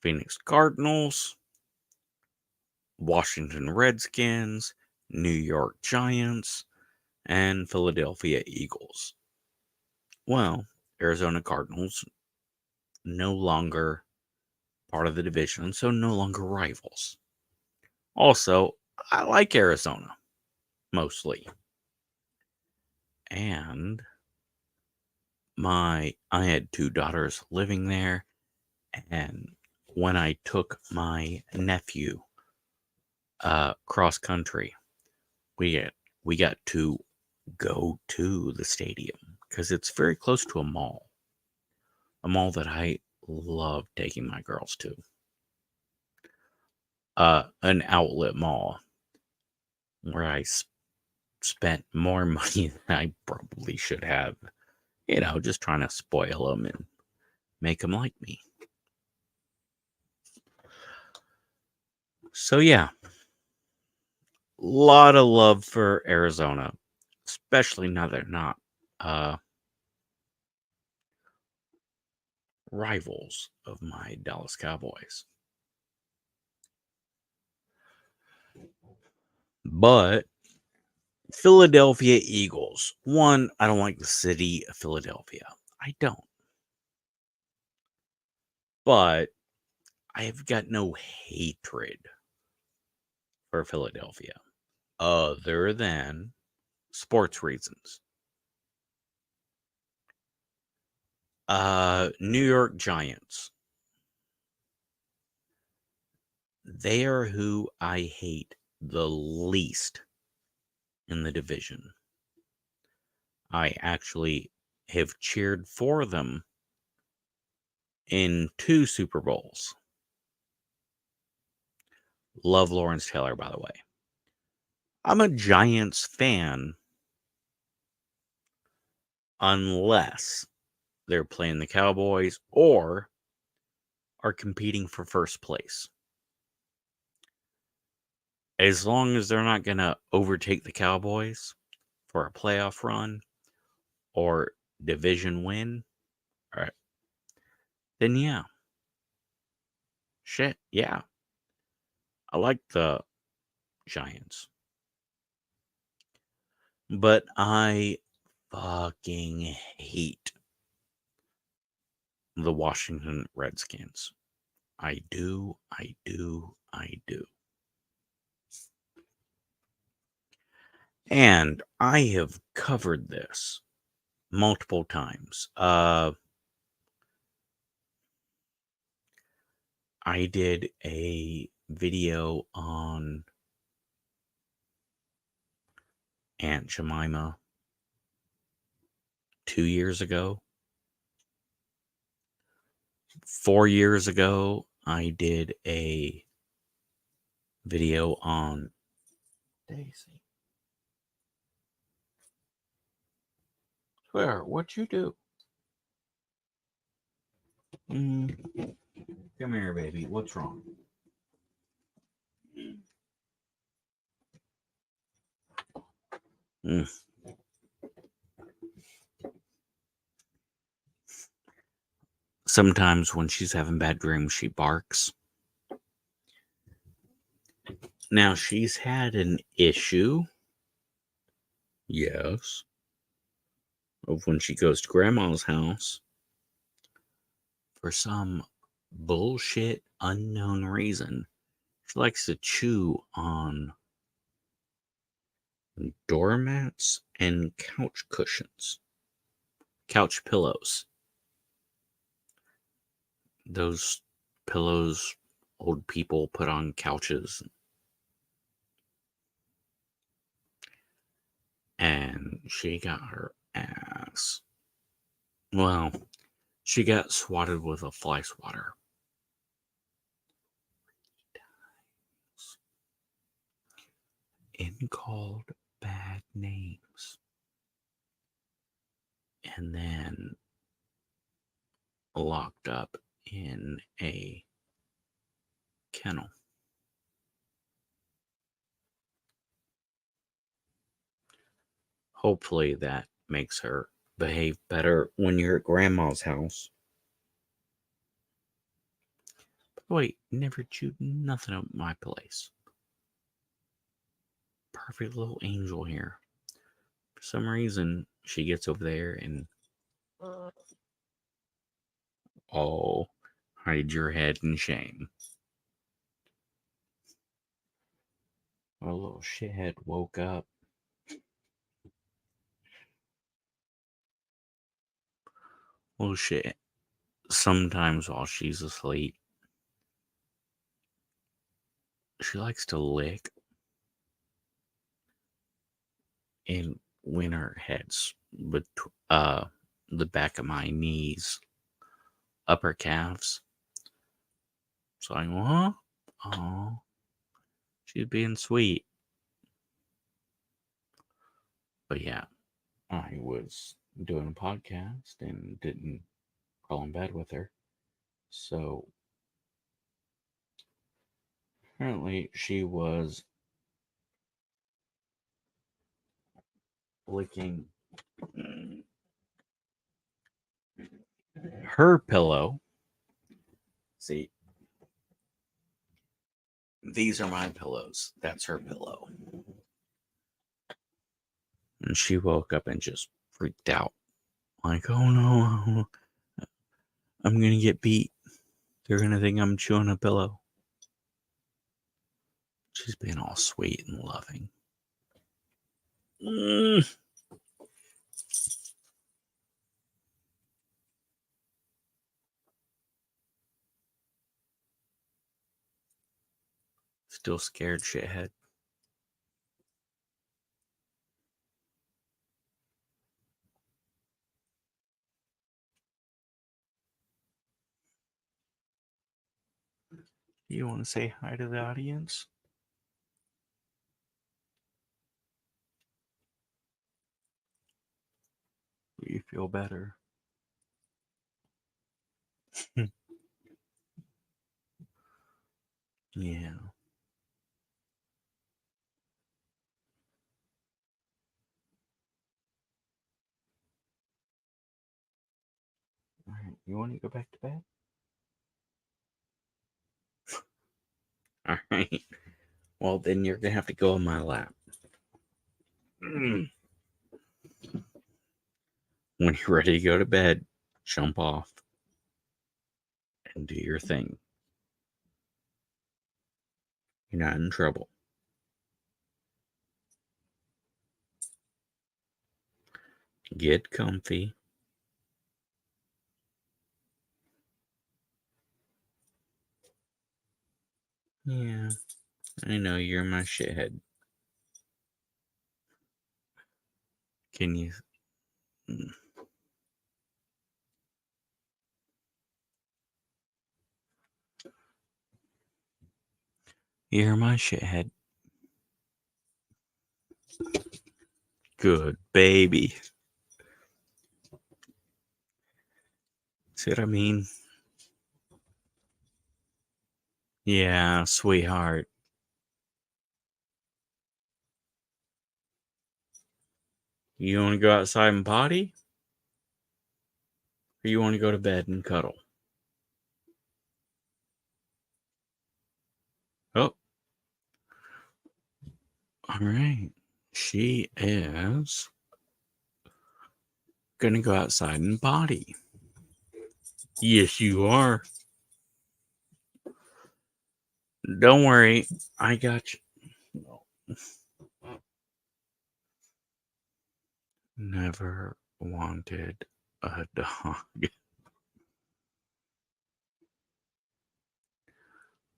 Phoenix Cardinals, Washington Redskins, New York Giants, and Philadelphia Eagles. Well, Arizona Cardinals no longer part of the division, so no longer rivals. Also, I like Arizona mostly. And I had two daughters living there, and when I took my nephew cross country, we got to go to the stadium because it's very close to a mall that I love taking my girls to. An outlet mall where I spent more money than I probably should have, just trying to spoil them and make them like me. So yeah, lot of love for Arizona, especially now they're not rivals of my Dallas Cowboys. But Philadelphia Eagles. One, I don't like the city of Philadelphia. I don't. But I have got no hatred for Philadelphia other than sports reasons. New York Giants. They are who I hate the least in the division. I actually have cheered for them in 2 Super Bowls. Love Lawrence Taylor, by the way. I'm a Giants fan unless they're playing the Cowboys or are competing for first place. As long as they're not going to overtake the Cowboys for a playoff run or division win, all right, then yeah. Shit, yeah. I like the Giants. But I fucking hate the Washington Redskins. I do. And I have covered this multiple times. I did a video on Aunt Jemima 2 years ago. 4 years ago, I did a video on Daisy. Swear, what'd you do? Come here, baby. What's wrong? Sometimes when she's having bad dreams, she barks. Now, she's had an issue, yes, of when she goes to Grandma's house. For some bullshit unknown reason, she likes to chew on doormats and couch cushions, couch pillows. Those pillows old people put on couches. And she got her ass. Well, she got swatted with a fly swatter. And called bad names. And then locked up in a kennel. Hopefully that makes her behave better when you're at Grandma's house. By the way, never chewed nothing at my place. Perfect little angel here. For some reason, she gets over there and... Oh, Hide your head in shame. A little shithead woke up. Well, shit. Sometimes while she's asleep, she likes to lick, and when her head's the back of my knees, upper calves. So I go, huh? Oh, she's being sweet. But yeah, I was doing a podcast and didn't crawl in bed with her. So apparently she was licking her pillow. See, these are my pillows. That's her pillow. And she woke up and just freaked out. Like, oh no, I'm going to get beat. They're going to think I'm chewing a pillow. She's being all sweet and loving. Still scared, shithead. You want to say hi to the audience? You feel better? Yeah. All right. You want to go back to bed? All right. Well, then you're going to have to go on my lap. When you're ready to go to bed, jump off and do your thing. You're not in trouble. Get comfy. Yeah, I know you're my shithead. Can you? You're my shithead. Good baby. See what I mean? Yeah, sweetheart. You want to go outside and potty? Or you want to go to bed and cuddle? Oh, all right. She is going to go outside and potty. Yes, you are. Don't worry. I got you. Never wanted a dog.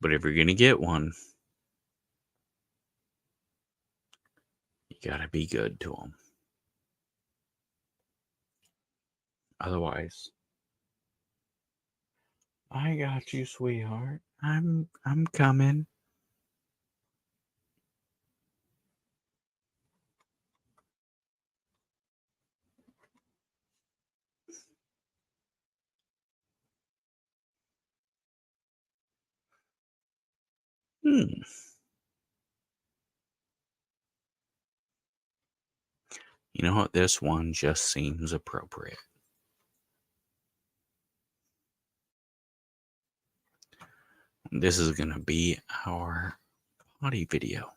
But if you're going to get one, you got to be good to them. Otherwise, I got you, sweetheart. I'm coming. Hmm. You know what? This one just seems appropriate. This is going to be our potty video.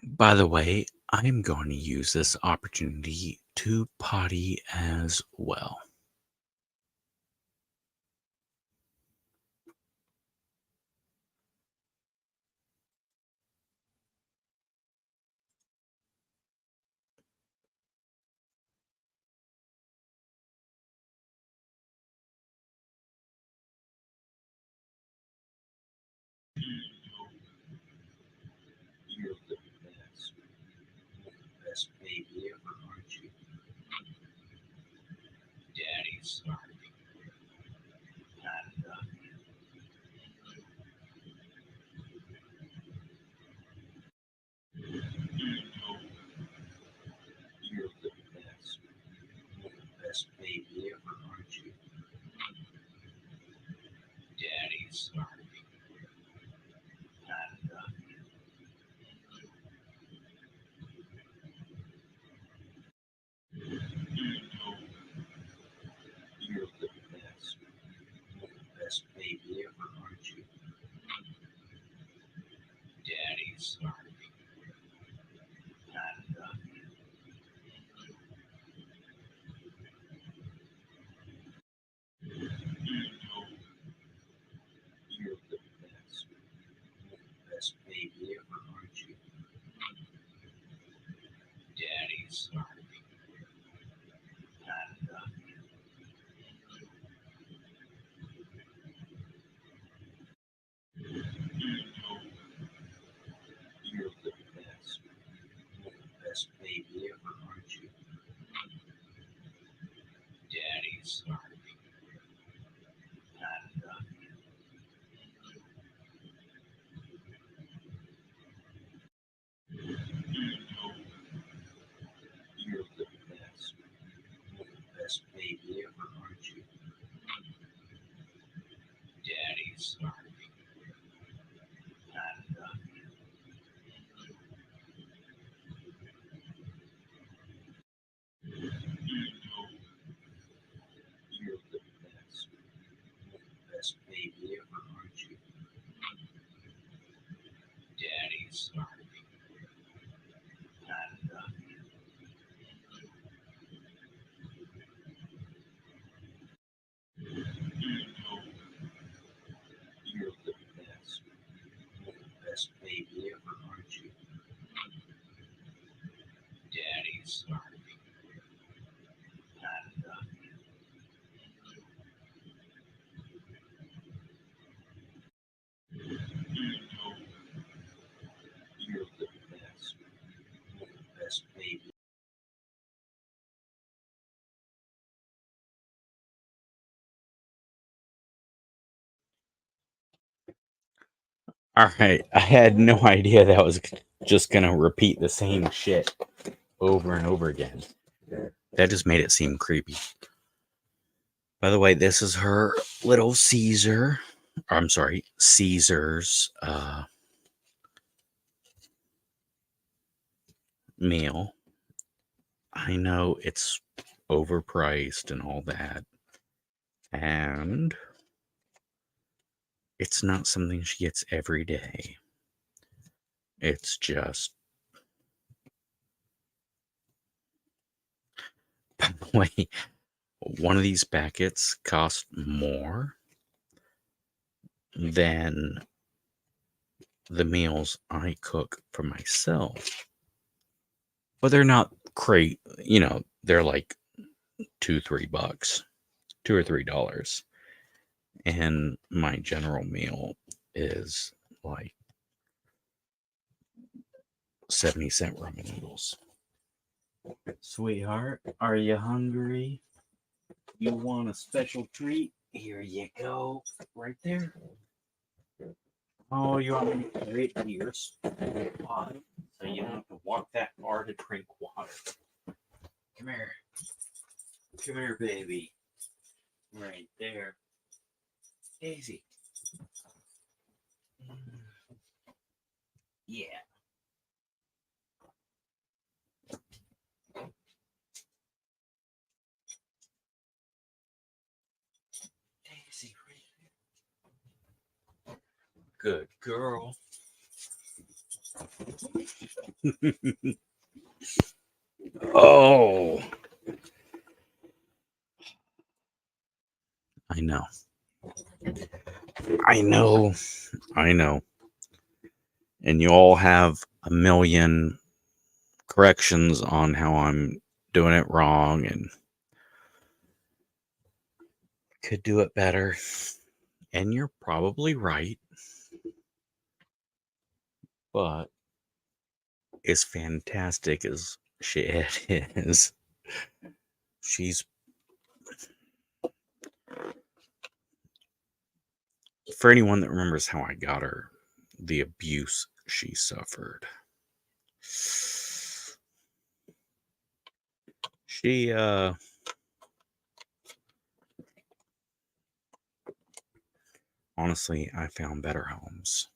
By the way, I'm going to use this opportunity to potty as well. You're the best. You're the best baby ever, aren't you? Daddy's sorry. I love you. You're the best. You're the best baby ever, aren't you? Daddy's sorry. I love you. You're the best. You're the best baby ever, aren't you? Daddy's sorry. I love you. You're the best. You're the best baby ever, aren't you? Daddy's sorry. I love you. You're the best. You're the best baby ever, aren't you? Daddy's sorry. I love you. You're the best. You're the best baby ever, aren't you? Daddy's sorry. I love you. You're the best. You're the best baby ever, aren't you? Daddy's sorry. I love you. You're the best. You're the best baby ever, aren't you? Daddy's sorry. I love you. You're the best. You're the best baby. All right, I had no idea that was just gonna repeat the same shit over and over again. That just made it seem creepy. By the way, this is her little Caesar. I'm sorry, Caesar's meal. I know it's overpriced and all that, and it's not something she gets every day. It's just, by the way, one of these packets cost more than the meals I cook for myself. But they're not great, they're like $2-3, $2 or $3. And my general meal is like 70-cent ramen noodles. Sweetheart, are you hungry? You want a special treat? Here you go. Right there. Oh, you want me to carry it here? Why? So you don't have to walk that far to drink water. Come here. Come here, baby. Right there. Daisy. Yeah. Daisy, right there. Good girl. Oh, I know. I know. I know. And you all have a million corrections on how I'm doing it wrong and could do it better. And you're probably right. But as fantastic as Shad is, she's, for anyone that remembers how I got her, the abuse she suffered. She, honestly, I found better homes,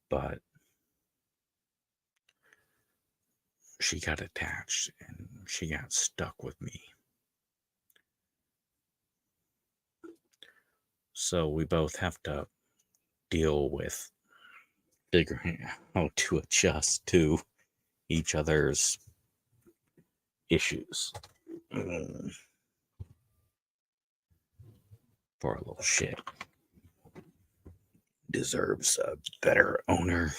but she got attached and she got stuck with me. So we both have to deal with figuring out how to adjust to each other's issues. Poor little shit deserves a better owner.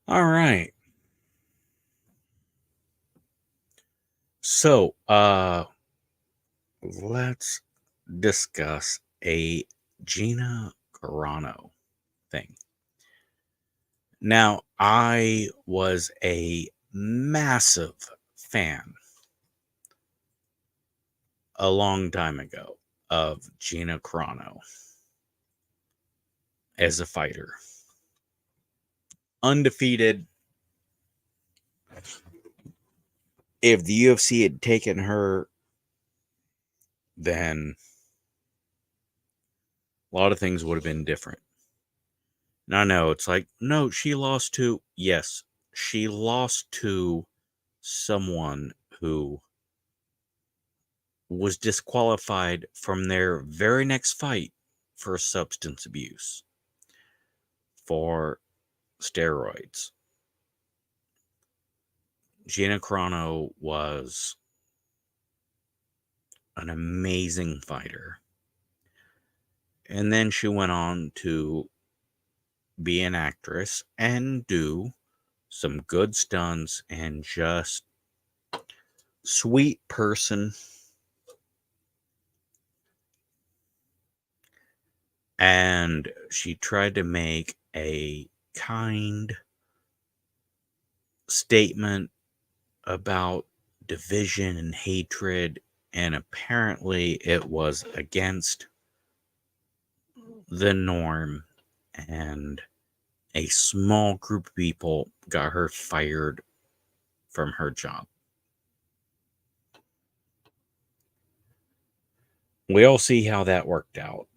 All right. So, let's discuss a Gina Carano thing. Now, I was a massive fan a long time ago of Gina Carano as a fighter. Undefeated. If the UFC had taken her, then a lot of things would have been different. And I know it's like, no, she lost to, yes, she lost to someone who was disqualified from their very next fight for substance abuse, for steroids. Gina Carano was an amazing fighter. And then she went on to be an actress and do some good stunts and just sweet person. And she tried to make a kind statement about division and hatred, and apparently it was against the norm, and a small group of people got her fired from her job. We all see how that worked out.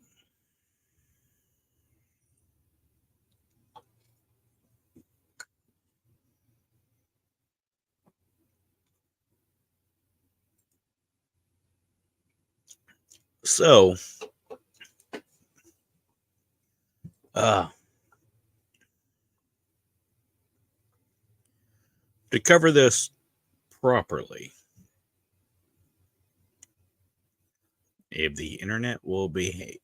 So, uh, to cover this properly, if the internet will behave.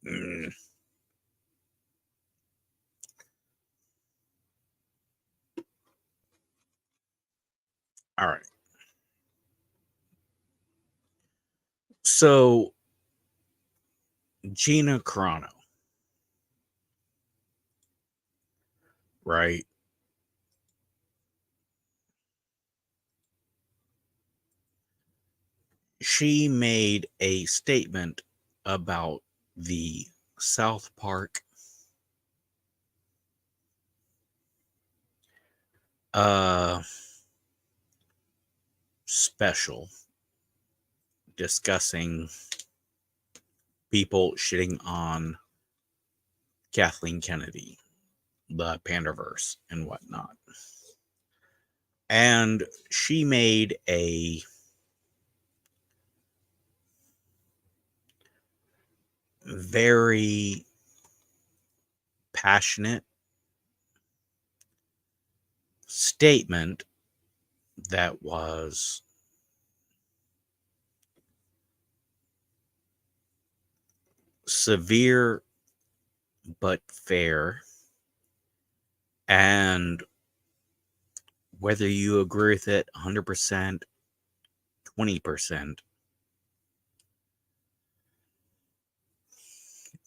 Mm, all right. So, Gina Carano, right? She made a statement about the South Park uh special discussing people shitting on Kathleen Kennedy, the Pandaverse, and whatnot. And she made a very passionate statement that was severe but fair, and whether you agree with it 100%, 20%,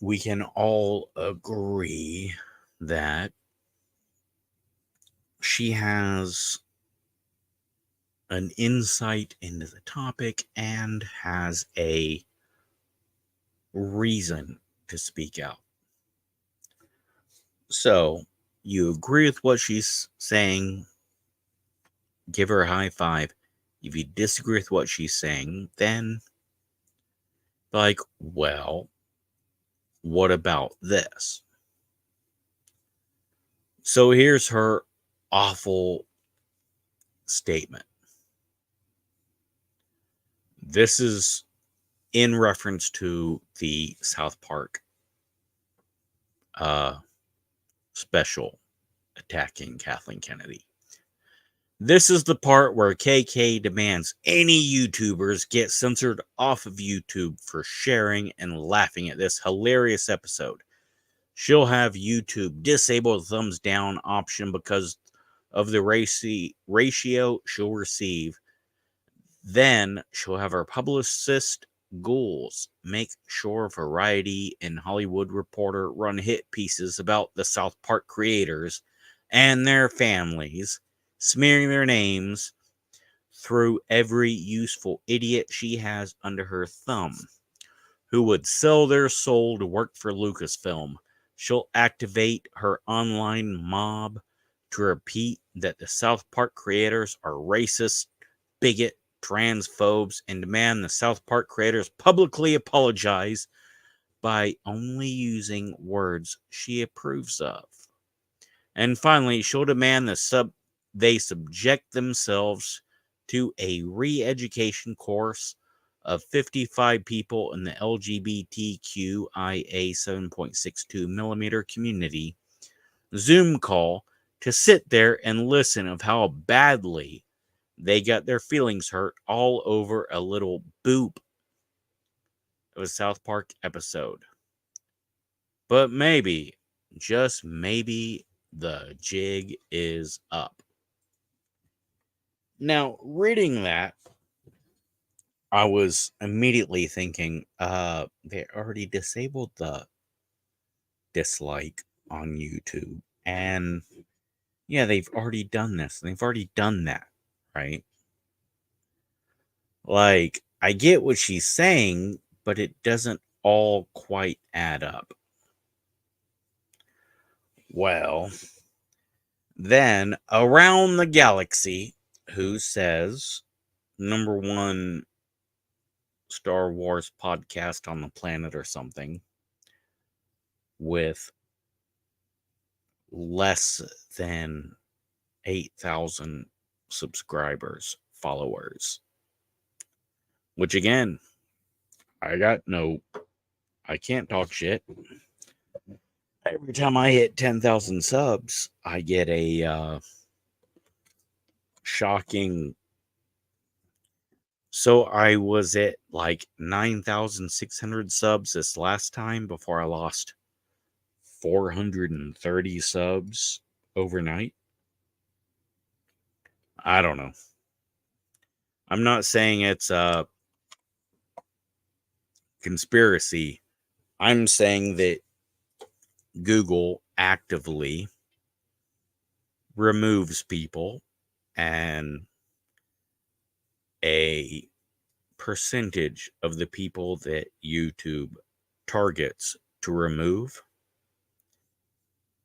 we can all agree that she has an insight into the topic and has a reason to speak out. So, you agree with what she's saying, give her a high five. If you disagree with what she's saying, then, like, well, what about this? So, here's her awful statement. This is in reference to the South Park special attacking Kathleen Kennedy. This is the part where KK demands any YouTubers get censored off of YouTube for sharing and laughing at this hilarious episode. She'll have YouTube disable the thumbs down option because of the ratio she'll receive. Then she'll have her publicist Ghouls make sure Variety and Hollywood Reporter run hit pieces about the South Park creators and their families, smearing their names through every useful idiot she has under her thumb, who would sell their soul to work for Lucasfilm. She'll activate her online mob to repeat that the South Park creators are racist, bigot, transphobes, and demand the South Park creators publicly apologize by only using words she approves of. And finally, she'll demand they subject themselves to a re-education course of 55 people in the LGBTQIA 7.62 millimeter community Zoom call to sit there and listen of how badly they got their feelings hurt all over a little boop of a South Park episode. But maybe, just maybe, the jig is up. Now, reading that, I was immediately thinking, they already disabled the dislike on YouTube. And yeah, they've already done this. They've already done that, right? Like, I get what she's saying, but it doesn't all quite add up. Well, then Around the Galaxy, who says #1 Star Wars podcast on the planet or something, with less than 8,000 subscribers, followers. Which again, I can't talk shit. Every time I hit 10,000 subs, I get a shocking. So I was at like 9,600 subs this last time before I lost 430 subs overnight. I don't know. I'm not saying it's a conspiracy. I'm saying that Google actively removes people, and a percentage of the people that YouTube targets to remove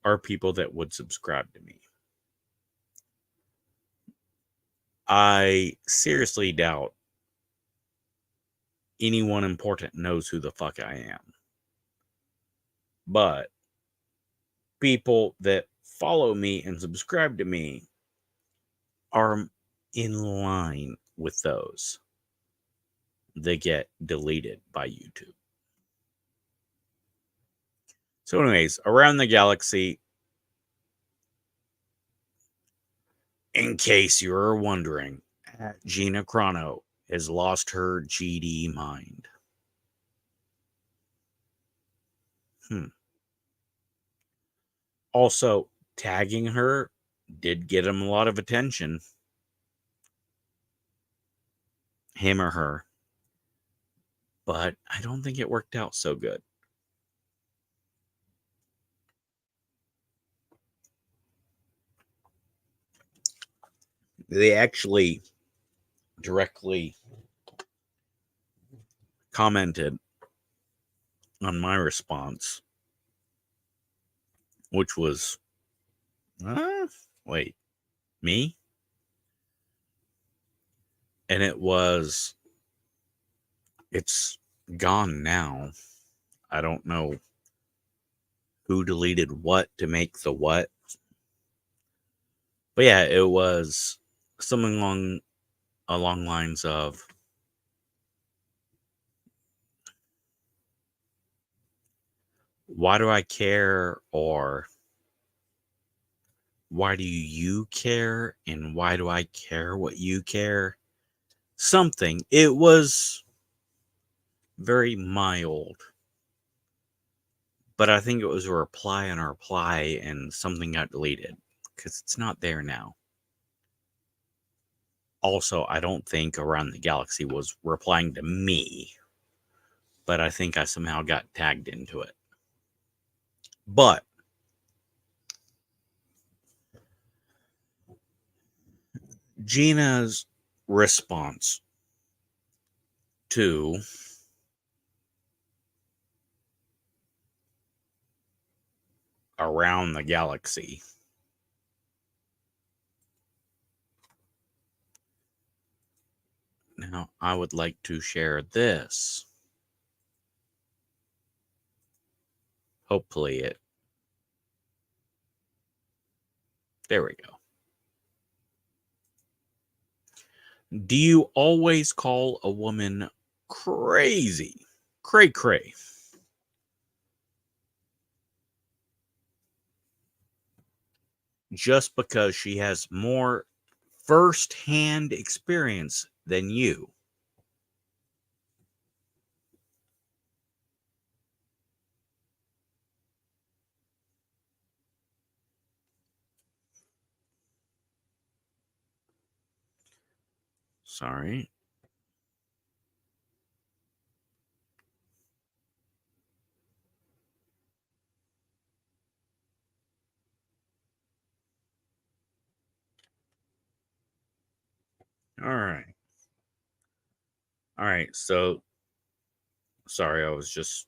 are people that would subscribe to me. I seriously doubt anyone important knows who the fuck I am. But people that follow me and subscribe to me are in line with those that get deleted by YouTube. So, anyways, around the galaxy, in case you were wondering, Gina Carano has lost her GD mind. Also, tagging her did get him a lot of attention. Him or her. But I don't think it worked out so good. They actually directly commented on my response, which was, wait, me? And it was, it's gone now. I don't know who deleted what to make the what. But yeah, it was something along lines of, why do I care? Or why do you care? And why do I care what you care? Something. It was very mild. But I think it was a reply on a reply and something got deleted because it's not there now. Also, I don't think Around the Galaxy was replying to me, but I think I somehow got tagged into it. But Gina's response to Around the Galaxy now, I would like to share this. Hopefully it. There we go. Do you always call a woman crazy? Cray cray. Just because she has more first-hand experience than you. Sorry. All right. All right. So, sorry, I was just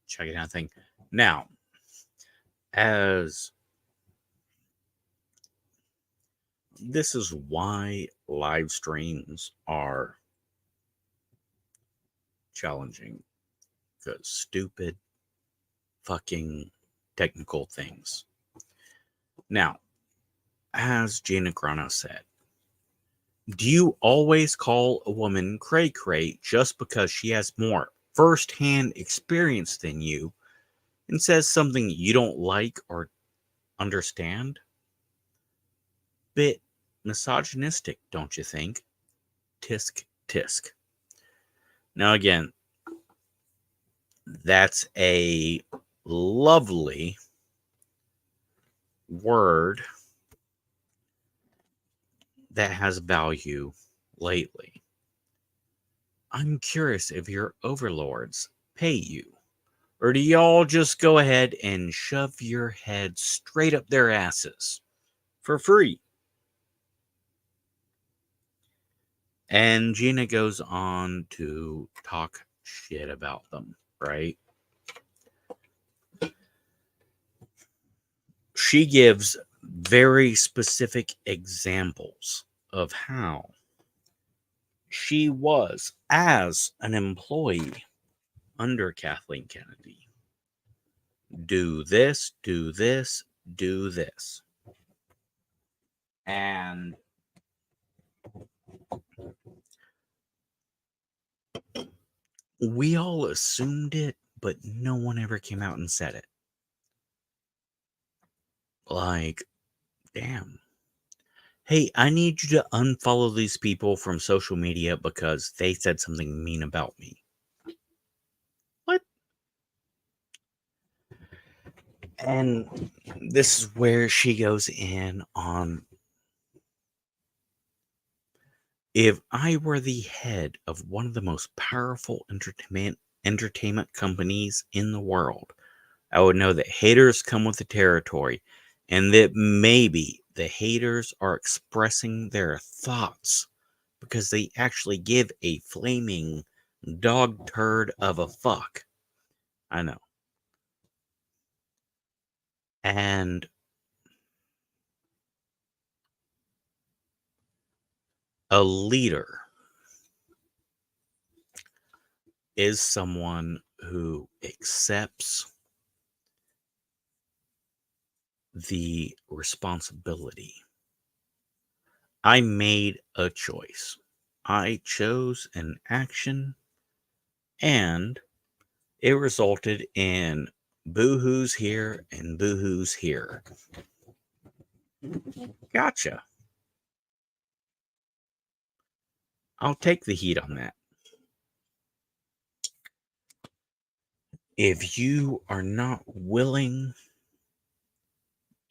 checking out thing. Now, as this is why live streams are challenging, because stupid fucking technical things. Now, as Gina Carano said, do you always call a woman cray cray just because she has more first-hand experience than you and says something you don't like or understand? Bit misogynistic, don't you think? Tisk tisk. Now, again, that's a lovely word that has value lately. I'm curious if your overlords pay you, or do y'all just go ahead and shove your head straight up their asses for free? And Gina goes on to talk shit about them, right? She gives very specific examples of how she was as an employee under Kathleen Kennedy. Do this, do this, do this. And we all assumed it, but no one ever came out and said it. Like, damn. Hey, I need you to unfollow these people from social media because they said something mean about me. What? And this is where she goes in on, if I were the head of one of the most powerful entertainment companies in the world, I would know that haters come with the territory and that maybe the haters are expressing their thoughts because they actually give a flaming dog turd of a fuck. I know. And a leader is someone who accepts the responsibility. I made a choice. I chose an action and it resulted in boohoos here and boohoos here. Gotcha. I'll take the heat on that. If you are not willing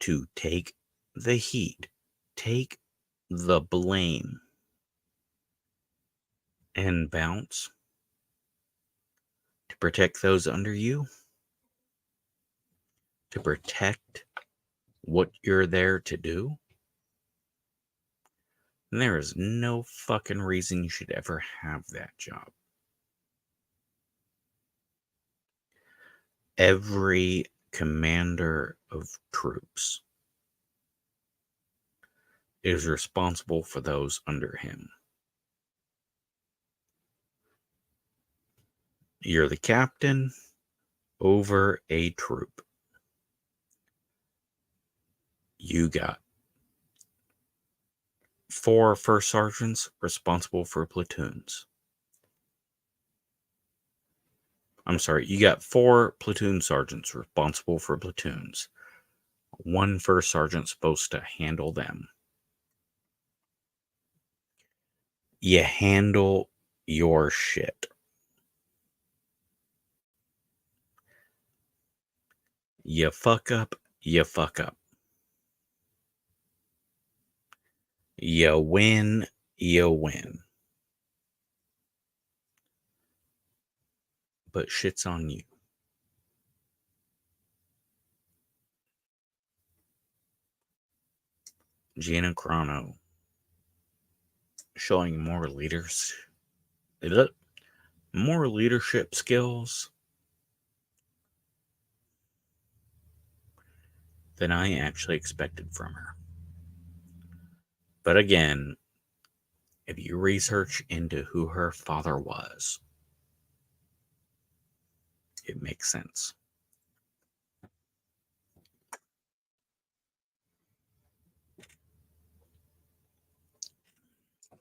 to take the heat, take the blame, and bounce to protect those under you, to protect what you're there to do, then there is no fucking reason you should ever have that job. Every commander of troops is responsible for those under him. You're the captain over a troop. You got 4 first sergeants responsible for platoons. I'm sorry, you got 4 platoon sergeants responsible for platoons. 1 first sergeant supposed to handle them. You handle your shit. You fuck up, you fuck up. You win, you win. But shit's on you. Gina Carano showing more leadership skills than I actually expected from her. But again, if you research into who her father was, it makes sense.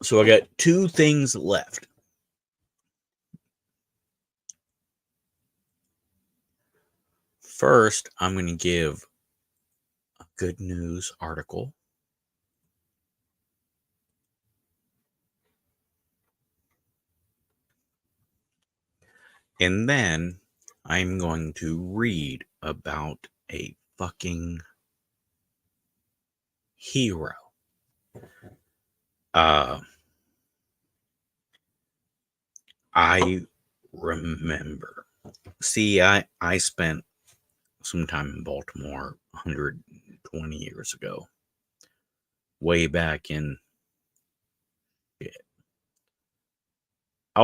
So I got 2 things left. First, I'm going to give a good news article. And then I'm going to read about a fucking hero. I remember. See, I spent some time in Baltimore 120 years ago. Way back in I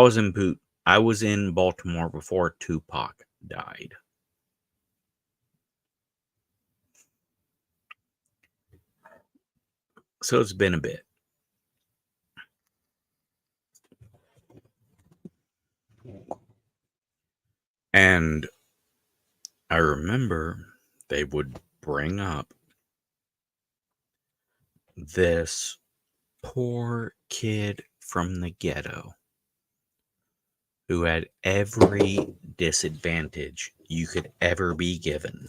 was in Baltimore before Tupac died. So it's been a bit. And I remember they would bring up this poor kid from the ghetto who had every disadvantage you could ever be given.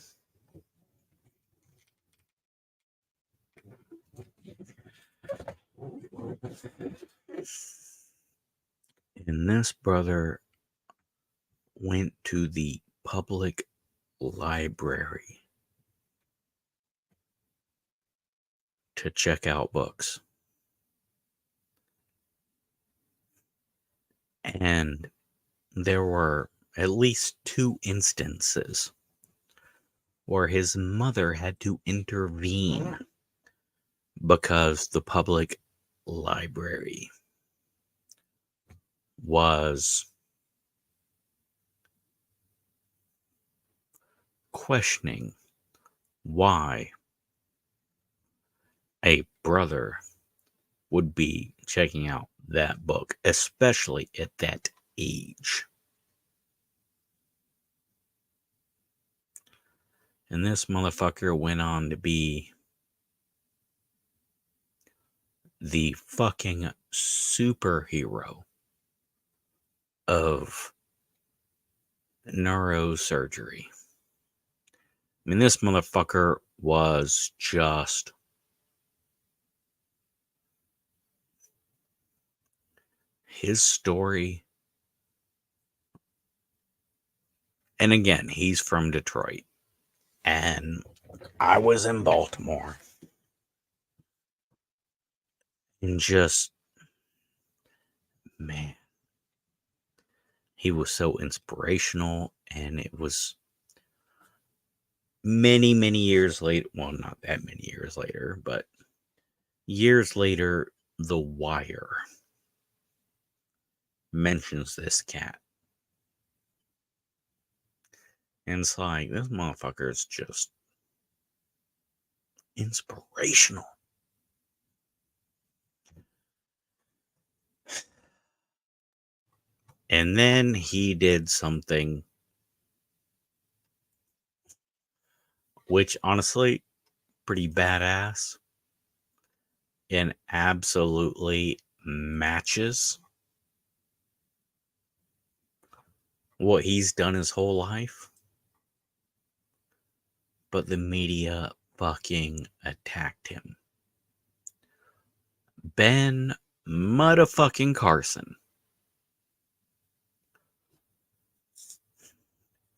And this brother went to the public library to check out books. And there were at least 2 instances where his mother had to intervene because the public library was questioning why a brother would be checking out that book, especially at that age. And this motherfucker went on to be the fucking superhero of neurosurgery. I mean, this motherfucker was just his story. And again, he's from Detroit. And I was in Baltimore. And just, man, he was so inspirational. And it was many, many years later. Well, not that many years later, but years later, The Wire mentions this cat. And it's like, this motherfucker is just inspirational. And then he did something which honestly pretty badass and absolutely matches what he's done his whole life. But the media fucking attacked him. Ben motherfucking Carson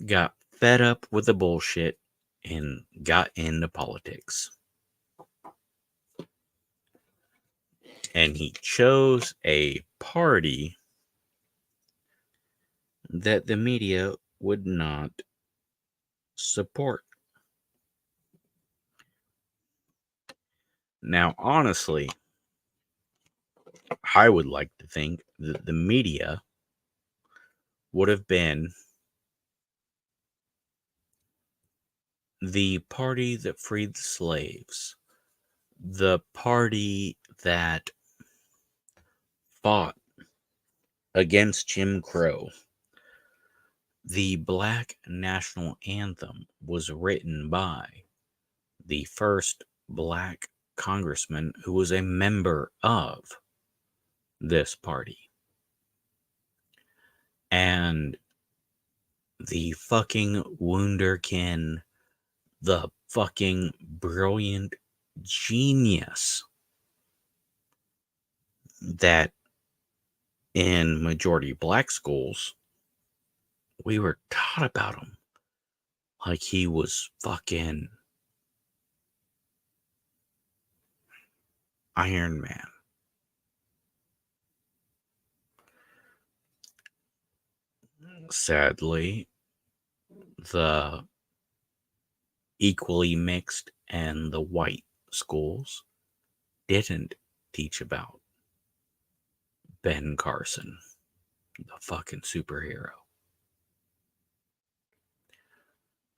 got fed up with the bullshit and got into politics. And he chose a party that the media would not support. Now, honestly, I would like to think that the media would have been the party that freed the slaves, the party that fought against Jim Crow. The Black National Anthem was written by the first black congressman who was a member of this party. And the fucking wunderkind, the fucking brilliant genius that in majority black schools, we were taught about him like he was fucking Iron Man. Sadly, the equally mixed and the white schools didn't teach about Ben Carson, the fucking superhero.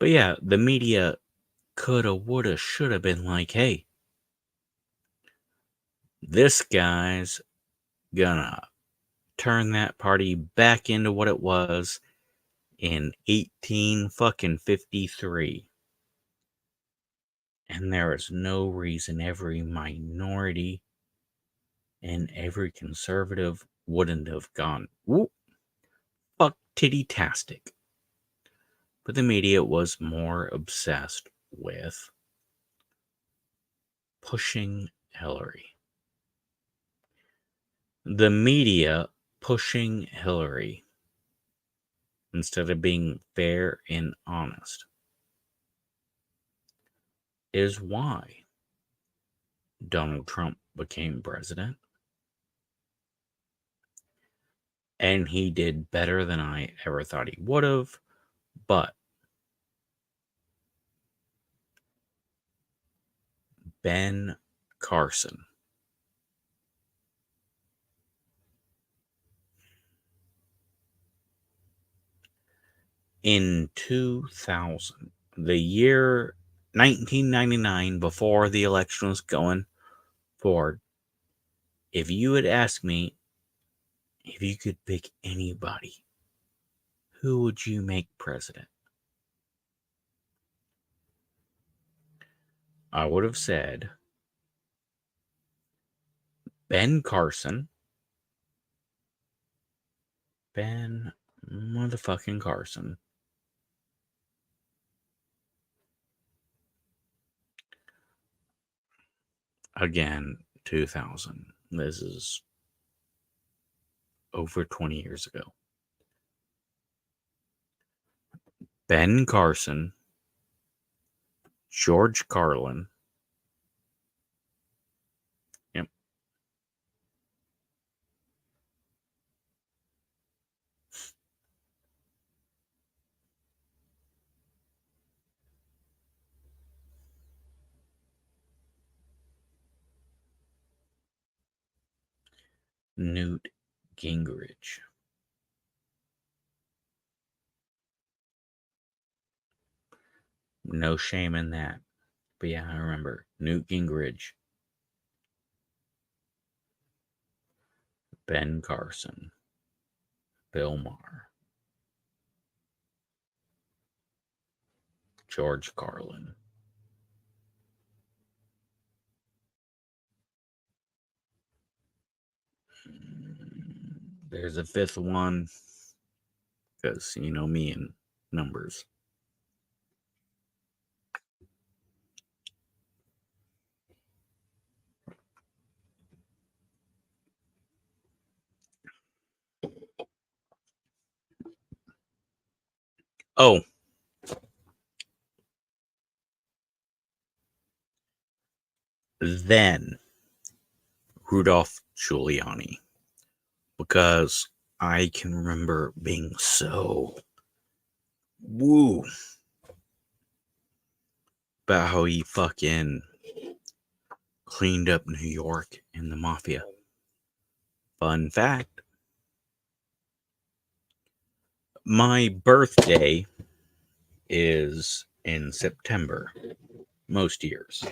But yeah, the media coulda, woulda, shoulda been like, hey, this guy's gonna turn that party back into what it was in 1853. And there is no reason every minority and every conservative wouldn't have gone, whoop, fuck titty-tastic. But the media was more obsessed with pushing Hillary. the media pushing Hillary instead of being fair and honest is why Donald Trump became president. And he did better than I ever thought he would have. But Ben Carson, in 2000, the year 1999, before the election was going forward, if you had asked me if you could pick anybody, who would you make president? I would have said Ben Carson. Ben motherfucking Carson. Again, 2000. This is over 20 years ago. Ben Carson, George Carlin. Yep. Newt Gingrich. No shame in that. But yeah, I remember Newt Gingrich, Ben Carson, Bill Maher, George Carlin. There's a fifth one because you know me and numbers. Oh, then Rudolph Giuliani, because I can remember being so woo about how he fucking cleaned up New York and the mafia. Fun fact, my birthday is in September most years.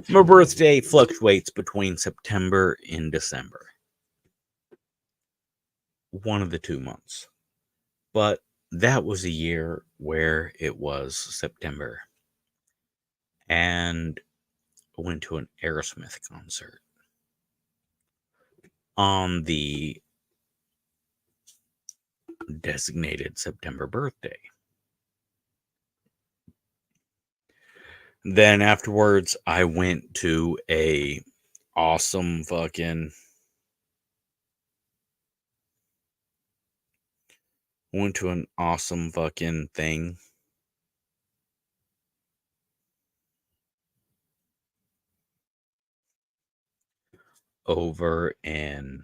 My birthday fluctuates between September and December. One of the 2 months. But that was a year where it was September. And I went to an Aerosmith concert on the designated September birthday. Then afterwards, I went to a awesome fucking thing over in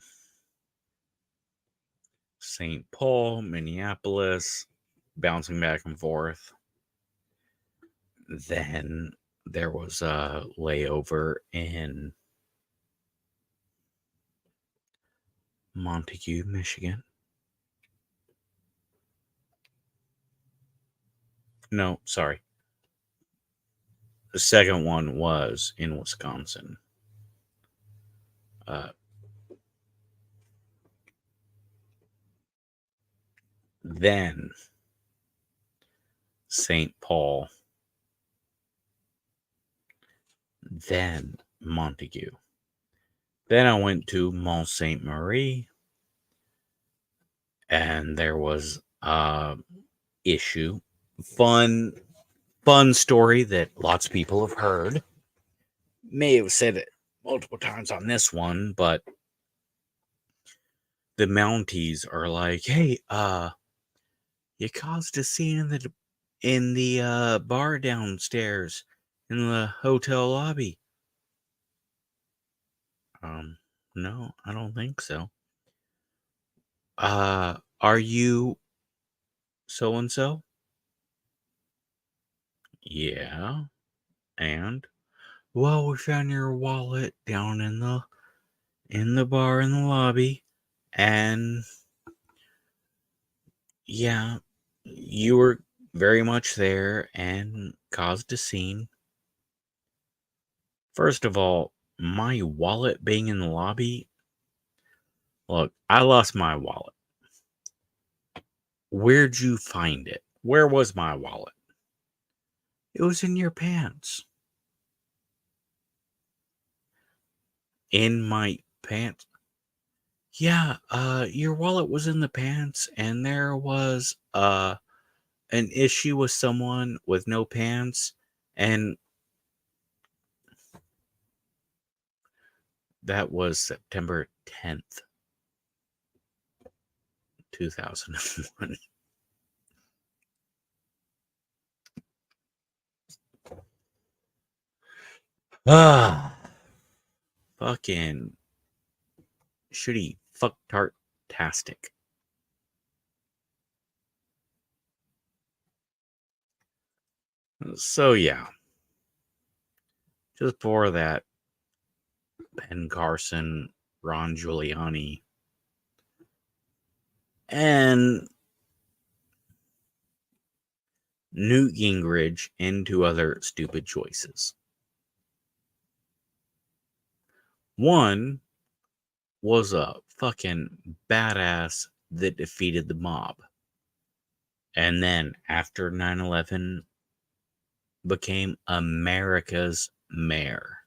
St. Paul, Minneapolis, bouncing back and forth. Then there was a layover in Montague, Michigan. No, sorry. The second one was in Wisconsin. Then St. Paul. Then Montague. Then I went to Mont Saint Marie, and there was a issue. Fun story that lots of people have heard. may have said it multiple times on this one, but the Mounties are like, hey, you caused a scene in the bar downstairs in the hotel lobby. No, I don't think so. Are you so and so? Yeah. And well, we found your wallet down in the bar in the lobby, and yeah, you were very much there and caused a scene. First of all, my wallet being in the lobby. Look, I lost my wallet. Where'd you find it? Where was my wallet? It was in your pants. In my pants? Yeah, your wallet was in the pants, and there was an issue with someone with no pants, and that was September 10th, 2001. Ah, fucking shitty fuck-tart-tastic. So yeah, just before that, Ben Carson, Ron Giuliani, and Newt Gingrich into other stupid choices. One was a fucking badass that defeated the mob. And then after 9/11 became America's mayor.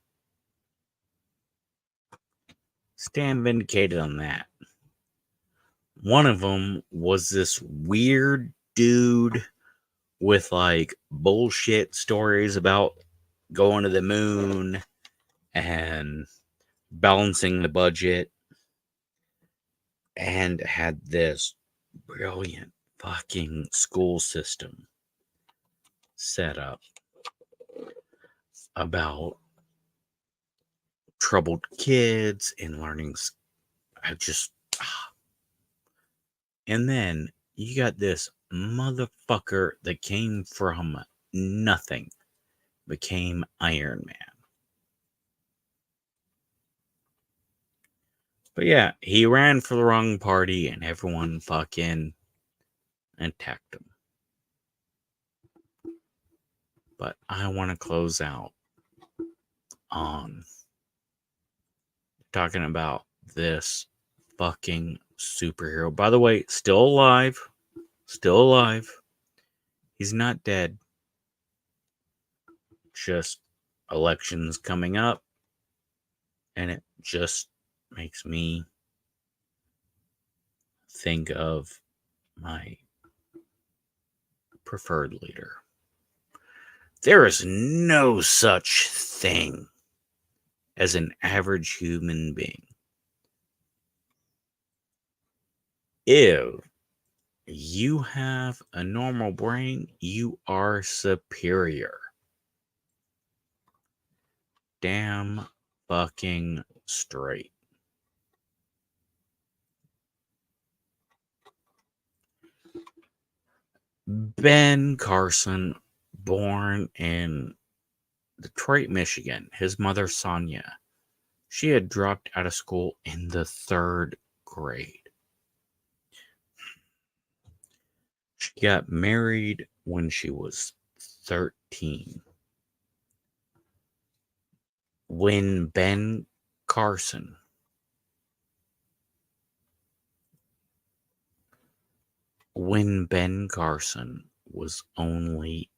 Stand vindicated on that. One of them was this weird dude with like bullshit stories about going to the moon and balancing the budget, and had this brilliant fucking school system set up about troubled kids and learning. I just, and then you got this motherfucker that came from nothing, became Iron Man. But yeah, he ran for the wrong party and everyone fucking attacked him. But I want to close out on talking about this fucking superhero. By the way, still alive. Still alive. He's not dead. Just elections coming up. And it just makes me think of my preferred leader. There is no such thing as an average human being. If you have a normal brain, you are superior. Damn fucking straight. Ben Carson, born in Detroit, Michigan. His mother, Sonia, she had dropped out of school in the 3rd grade. She got married when she was 13. When Ben Carson was only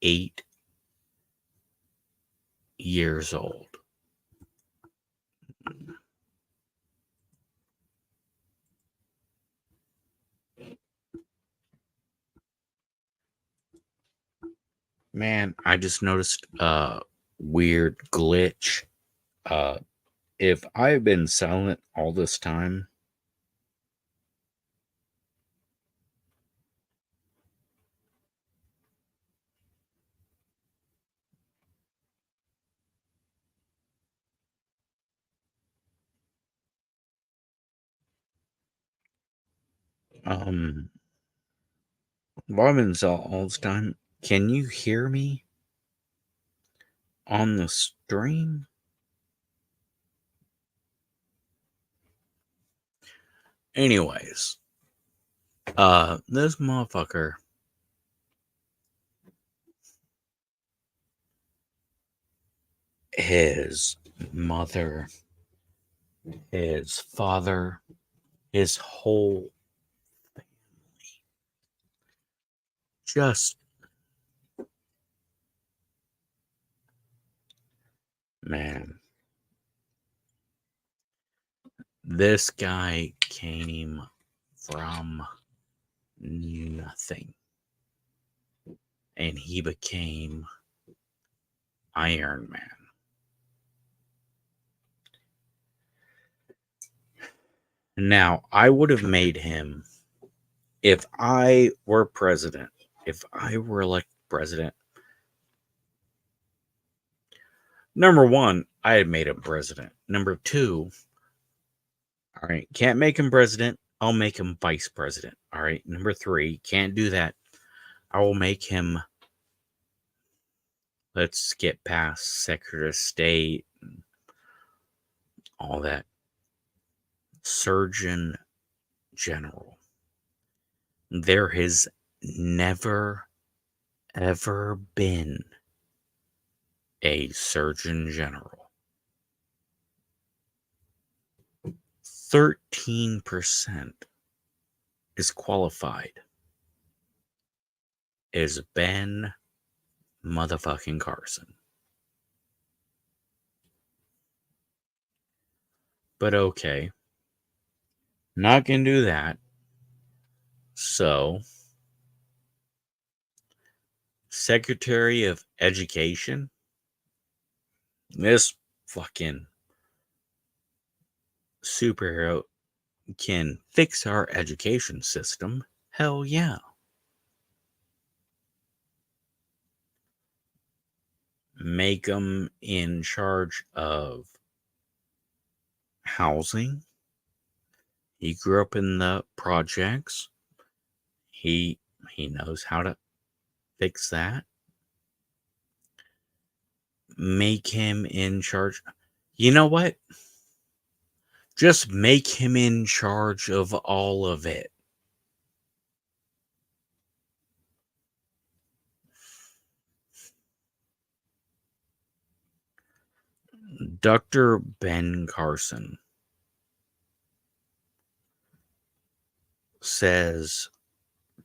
8 years old. Man, I just noticed a weird glitch If I've been silent all this time, um, while I've been silent all this time, can you hear me on the stream? Anyways, this motherfucker, his mother, his father, his whole family, just, man, this guy came from nothing and he became Iron Man. Now, I would have made him, if I were president, if I were elected president, number one, I had made him president. Number two, all right, can't make him president. I'll make him vice president. All right. Number three, can't do that. I will make him, let's get past Secretary of State, and all that, Surgeon General. There has never, ever been a Surgeon General. 13% is qualified is Ben motherfucking Carson. But okay, not gonna do that. So, Secretary of Education, this fucking superhero can fix our education system. Hell yeah. Make him in charge of housing. He grew up in the projects. He knows how to fix that. Make him in charge. You know what? Just make him in charge of all of it. Dr. Ben Carson says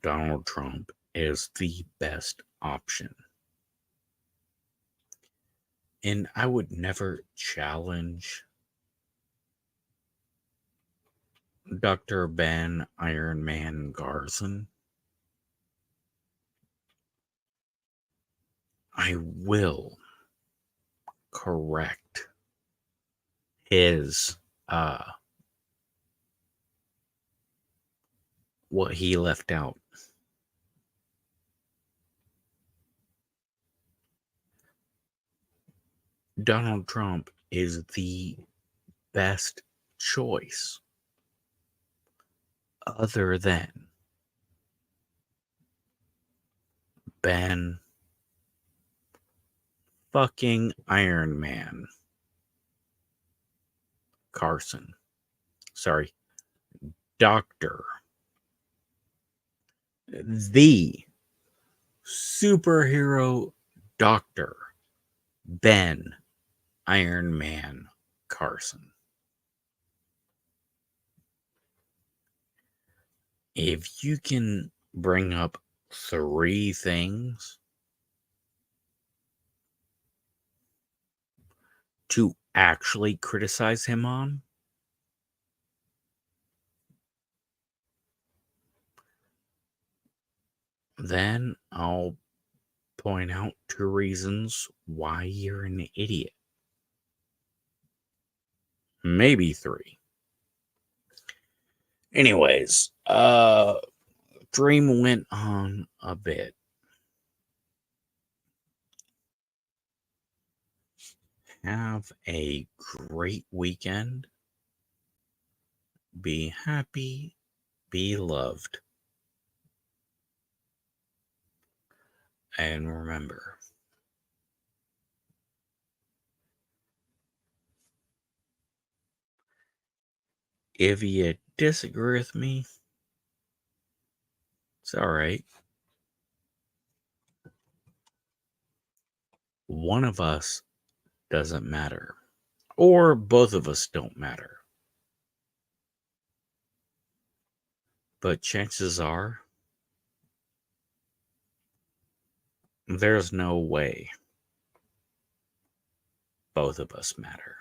Donald Trump is the best option. And I would never challenge Dr. Ben Iron Man Carson. I will correct his what he left out. Donald Trump is the best choice other than Ben fucking Iron Man Carson. Sorry, Dr. The superhero Dr. Ben Iron Man Carson. If you can bring up three things to actually criticize him on, then I'll point out two reasons why you're an idiot. maybe 3. Anyways, dream went on a bit. Have a great weekend. Be happy. Be loved. And remember, if you disagree with me, it's all right. One of us doesn't matter, or both of us don't matter. But chances are, there's no way both of us matter.